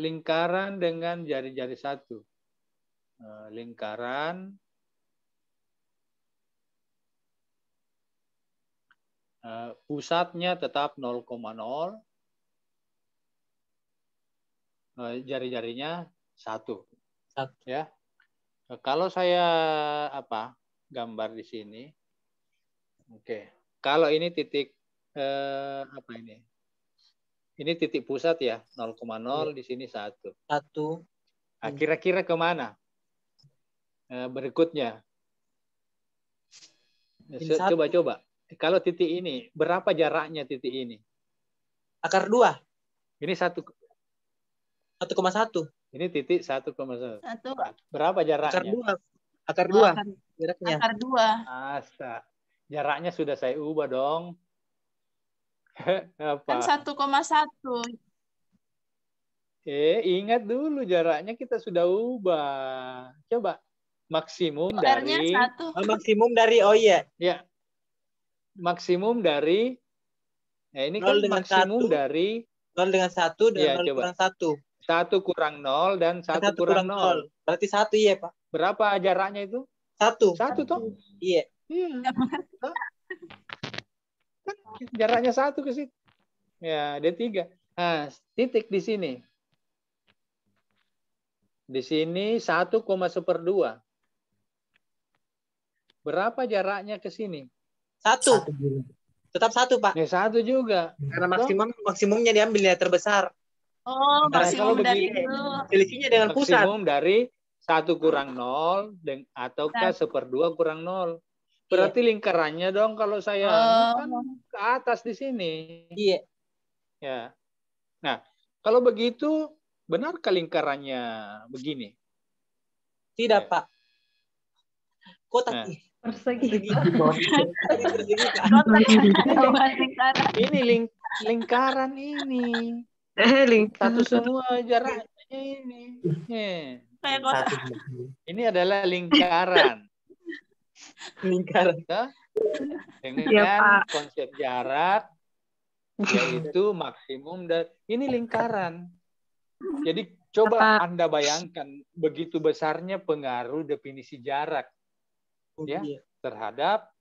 Lingkaran dengan jari-jari 1. Lingkaran. Pusatnya tetap 0,0. Jari-jarinya 1. Ya. Kalau saya gambar di sini. Oke. Kalau ini titik ini? Ini titik pusat ya, 0,0 di sini 1. Nah, kira-kira kemana? Berikutnya. Coba. Kalau titik ini, berapa jaraknya titik ini? Akar 2. Ini 1,1. Ini titik 1,1. Berapa jaraknya? Akar 2. Jaraknya. Akar 2. Asta. Jaraknya sudah saya ubah dong. Kan 1,1. Ingat dulu jaraknya kita sudah ubah. Coba. Maksimum dari... maksimum dari, Ya. Maksimum dari... ini kan maksimum 1, dari... 0 dengan 1 dan ya, 0 kurang 1. 1 kurang 0 dan 1 kurang 0. Berarti 1 iya, Pak. Berapa jaraknya itu? 1 toh? Iya. Jaraknya 1 ke situ. Ya, D3. Nah, titik di sini. Di sini 1,1/2. Berapa jaraknya ke sini? 1. Tetap 1, Pak. 1 juga. Karena maksimumnya diambil ya terbesar. Oh, maksimum dari itu. Selisihnya dengan pusat. Maksimum dari 1 kurang 0 ataukah 1/2 kurang 0. Berarti lingkarannya dong kalau saya kan ke atas di sini. Iya. Ya. Nah, kalau begitu benarkah lingkarannya begini? Tidak, Pak. Kotak. Persegi. Ini lingkaran ini. Satu semua jaraknya ini. Kayak kotak. Ini adalah lingkaran. Dengan konsep jarak yaitu maksimum dan ini lingkaran. Jadi Coba Anda bayangkan begitu besarnya pengaruh definisi jarak ya terhadap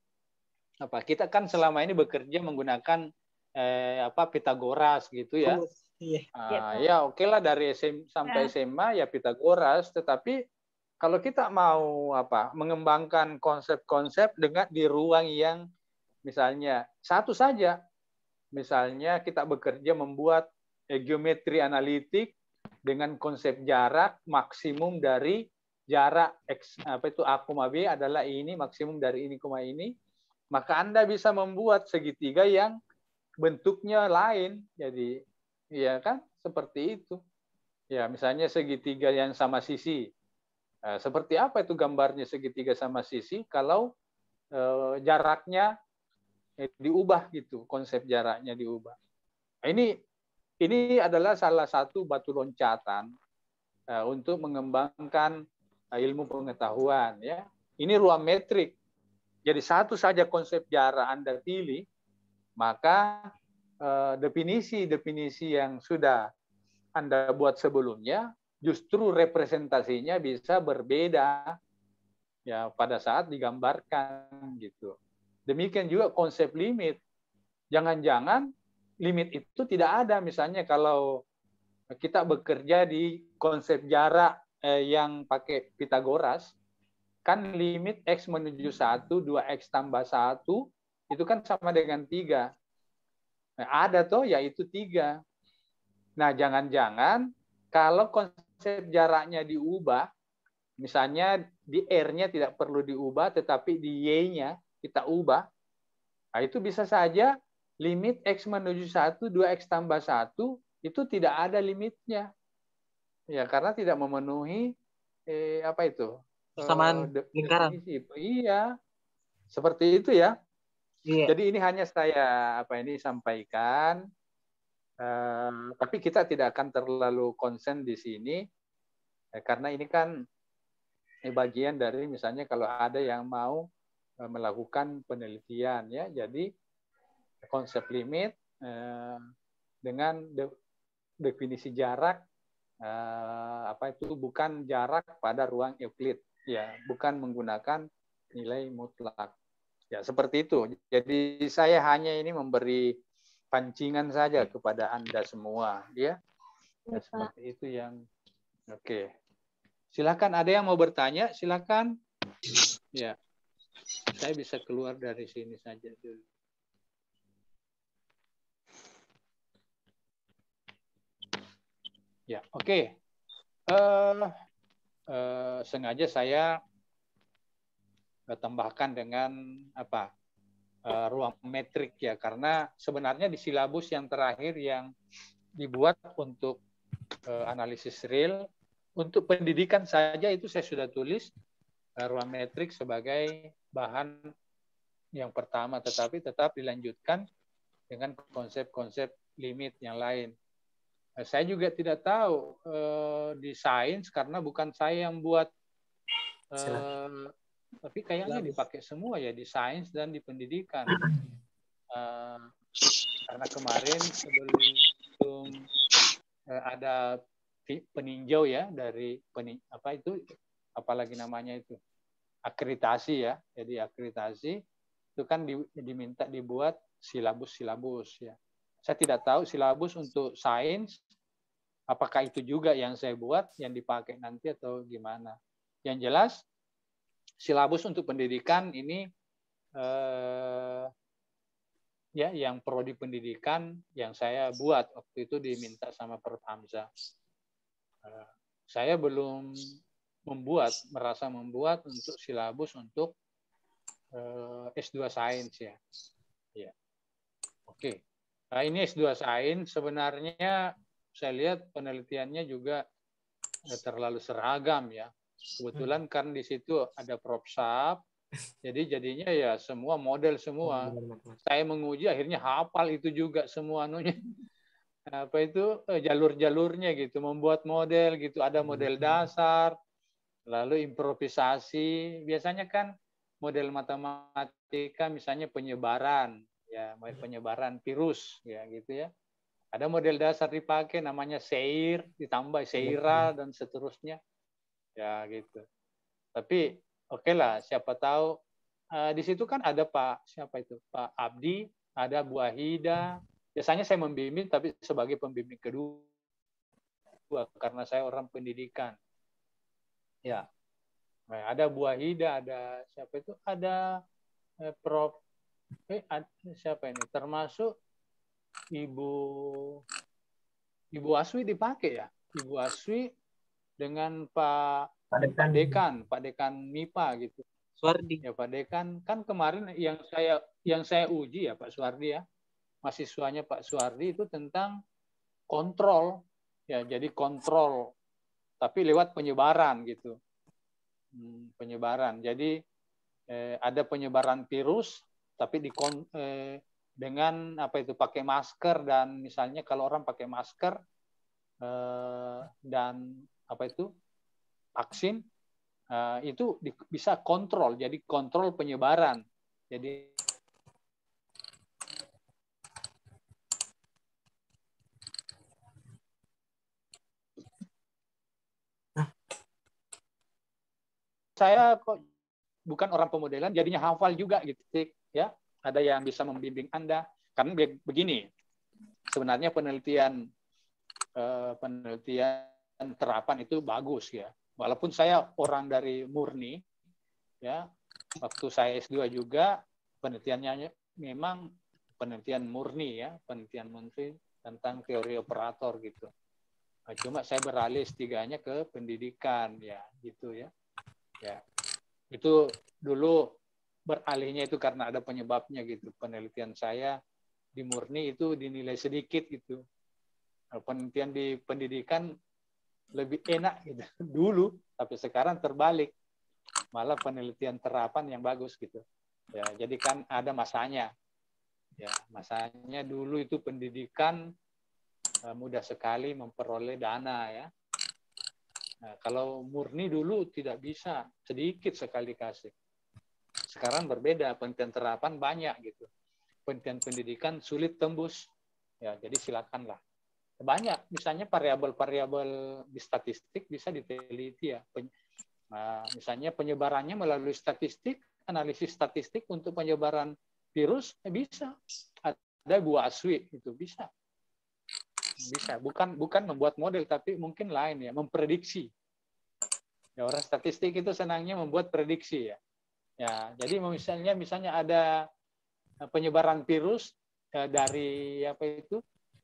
apa? Kita kan selama ini bekerja menggunakan Pitagoras gitu ya. Ya oke lah dari sampai SMA ya Pitagoras, tetapi kalau kita mau mengembangkan konsep-konsep dengan di ruang yang misalnya satu saja, misalnya kita bekerja membuat geometri analitik dengan konsep jarak maksimum dari jarak X A, B adalah ini, maksimum dari ini, ini, maka Anda bisa membuat segitiga yang bentuknya lain. Jadi ya kan seperti itu. Ya, misalnya segitiga yang sama sisi. Seperti apa itu gambarnya segitiga sama sisi kalau jaraknya diubah gitu, konsep jaraknya diubah. Nah, ini adalah salah satu batu loncatan untuk mengembangkan ilmu pengetahuan ya. Ini ruang metrik. Jadi satu saja konsep jarak Anda pilih, maka definisi-definisi yang sudah Anda buat sebelumnya justru representasinya bisa berbeda ya pada saat digambarkan gitu. Demikian juga konsep limit. Jangan-jangan limit itu tidak ada. Misalnya kalau kita bekerja di konsep jarak yang pakai Pitagoras, kan limit X menuju 1, 2X tambah 1, itu kan sama dengan 3. Nah, ada toh yaitu 3. Nah, jangan-jangan kalau konsep jaraknya diubah, misalnya di R-nya tidak perlu diubah, tetapi di Y-nya kita ubah, nah itu bisa saja limit X menuju 1, 2X tambah 1, itu tidak ada limitnya. Ya, karena tidak memenuhi persamaan lingkaran. Iya, seperti itu ya. Iya. Jadi ini hanya saya sampaikan, tapi kita tidak akan terlalu konsen di sini, karena ini kan bagian dari misalnya kalau ada yang mau melakukan penelitian ya. Jadi konsep limit dengan definisi jarak bukan jarak pada ruang Euclid. Ya, bukan menggunakan nilai mutlak. Ya, seperti itu. Jadi saya hanya ini memberi pancingan saja kepada Anda semua, ya. Ya, seperti itu yang oke. Silakan, ada yang mau bertanya? Silakan. Ya. Saya bisa keluar dari sini saja dulu. Ya, oke. Sengaja saya tambahkan dengan ruang metrik ya, karena sebenarnya di silabus yang terakhir yang dibuat untuk analisis real untuk pendidikan saja itu saya sudah tulis ruang metrik sebagai bahan yang pertama, tetapi tetap dilanjutkan dengan konsep-konsep limit yang lain. Saya juga tidak tahu di sains karena bukan saya yang buat, tapi kayaknya dipakai semua ya di sains dan di pendidikan. Karena kemarin sebelum ada peninjau ya dari apalagi namanya itu akreditasi ya. Jadi akreditasi itu kan diminta dibuat silabus ya. Saya tidak tahu silabus untuk sains apakah itu juga yang saya buat yang dipakai nanti atau gimana. Yang jelas silabus untuk pendidikan ini ya yang prodi pendidikan yang saya buat waktu itu diminta sama Prof. Hamzah. Saya belum merasa membuat untuk silabus untuk S2 Sains ya. Ya. Oke. Nah, ini S2 Sains sebenarnya saya lihat penelitiannya juga terlalu seragam ya. Kebetulan kan di situ ada Prof. Sap, jadi jadinya ya semua model semua. Saya menguji akhirnya hafal itu juga semua anunya. Jalur-jalurnya gitu, membuat model gitu, ada model dasar, lalu improvisasi. Biasanya kan model matematika misalnya penyebaran ya, penyebaran virus ya gitu ya. Ada model dasar dipakai namanya Seir, ditambah Seira dan seterusnya. Ya gitu. Tapi oke lah, siapa tahu di situ kan ada Pak Abdi, ada Bu Ahida. Biasanya saya membimbing tapi sebagai pembimbing kedua karena saya orang pendidikan. Ya. Nah, ada Bu Ahida, ada siapa itu? Ada Prof. Siapa ini? Termasuk Ibu Aswi dipakai ya. Ibu Aswi dengan Pak Dekan MIPA gitu. Suardi. Ya Pak Dekan kan kemarin yang saya uji ya Pak Suardi ya. Mahasiswanya Pak Suardi itu tentang kontrol ya, jadi kontrol tapi lewat penyebaran gitu. Penyebaran. Jadi ada penyebaran virus tapi dengan pakai masker, dan misalnya kalau orang pakai masker dan vaksin itu bisa kontrol, jadi kontrol penyebaran. Jadi saya kok bukan orang pemodelan, jadinya hafal juga gitu ya. Ada yang bisa membimbing Anda. Karena begini, sebenarnya penelitian terapan itu bagus ya. Walaupun saya orang dari murni, ya, waktu saya S2 juga penelitiannya memang penelitian murni ya, penelitian murni tentang teori operator gitu. Nah, cuma saya beralih S3-nya ke pendidikan ya, gitu ya. Ya, itu dulu beralihnya itu karena ada penyebabnya gitu. Penelitian saya di murni itu dinilai sedikit gitu. Penelitian di pendidikan lebih enak gitu dulu, tapi sekarang terbalik. Malah penelitian terapan yang bagus gitu. Ya, jadi kan ada masanya. Ya, masanya dulu itu pendidikan mudah sekali memperoleh dana ya. Nah, kalau murni dulu tidak bisa, sedikit sekali kasih. Sekarang berbeda, penelitian terapan banyak gitu. Penelitian pendidikan sulit tembus. Ya, jadi silakanlah. Banyak, misalnya variabel-variabel di statistik bisa diteliti ya. Misalnya penyebarannya melalui statistik, analisis statistik untuk penyebaran virus bisa. Ada Bu Aswi itu bisa. Bisa, bukan membuat model tapi mungkin lain ya, memprediksi. Ya, orang statistik itu senangnya membuat prediksi ya. Ya, jadi misalnya ada penyebaran virus dari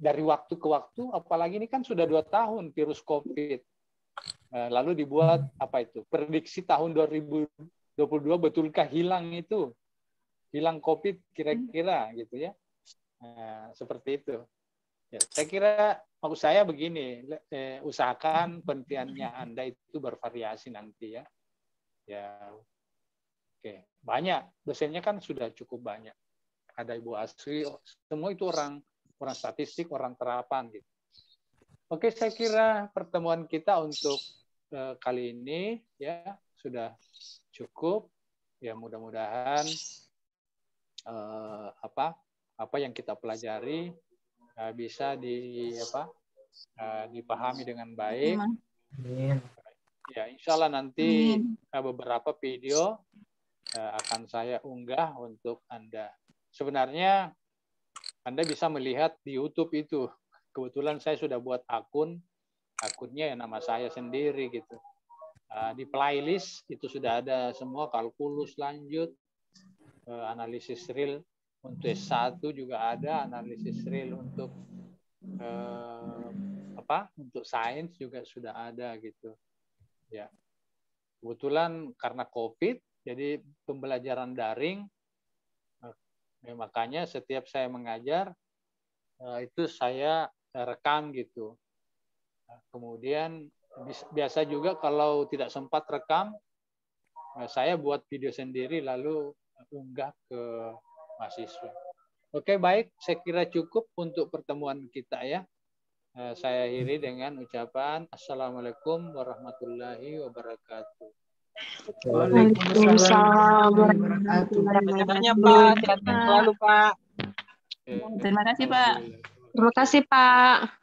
dari waktu ke waktu, apalagi ini kan sudah 2 tahun virus COVID. Lalu dibuat prediksi tahun 2022 betulkah hilang itu? Hilang COVID kira-kira gitu ya. Seperti itu. Ya, saya kira maksud saya begini, usahakan penelitiannya Anda itu bervariasi nanti ya. Ya. Oke, banyak. Dosennya kan sudah cukup banyak. Ada Ibu Asri, semua itu orang statistik, orang terapan gitu. Oke, saya kira pertemuan kita untuk kali ini ya sudah cukup. Ya, mudah-mudahan apa yang kita pelajari bisa dipahami dengan baik. Ya, insya Allah nanti beberapa video akan saya unggah untuk Anda. Sebenarnya Anda bisa melihat di YouTube itu. Kebetulan saya sudah buat akunnya ya nama saya sendiri gitu. Di playlist itu sudah ada semua, kalkulus lanjut, analisis real untuk S1 juga ada, analisis real untuk untuk sains juga sudah ada gitu. Ya. Kebetulan karena COVID, jadi pembelajaran daring, makanya setiap saya mengajar itu saya rekam gitu. Kemudian biasa juga kalau tidak sempat rekam, saya buat video sendiri lalu unggah ke mahasiswa. Oke, baik, saya kira cukup untuk pertemuan kita ya. Saya akhiri dengan ucapan Assalamualaikum warahmatullahi wabarakatuh. Waalaikumsalam warahmatullahi Terima kasih wabarakatuh. banyak Pak. Sehat selalu Pak. Oke. Terima kasih Pak. Alhamdulillah. Terima kasih, Pak.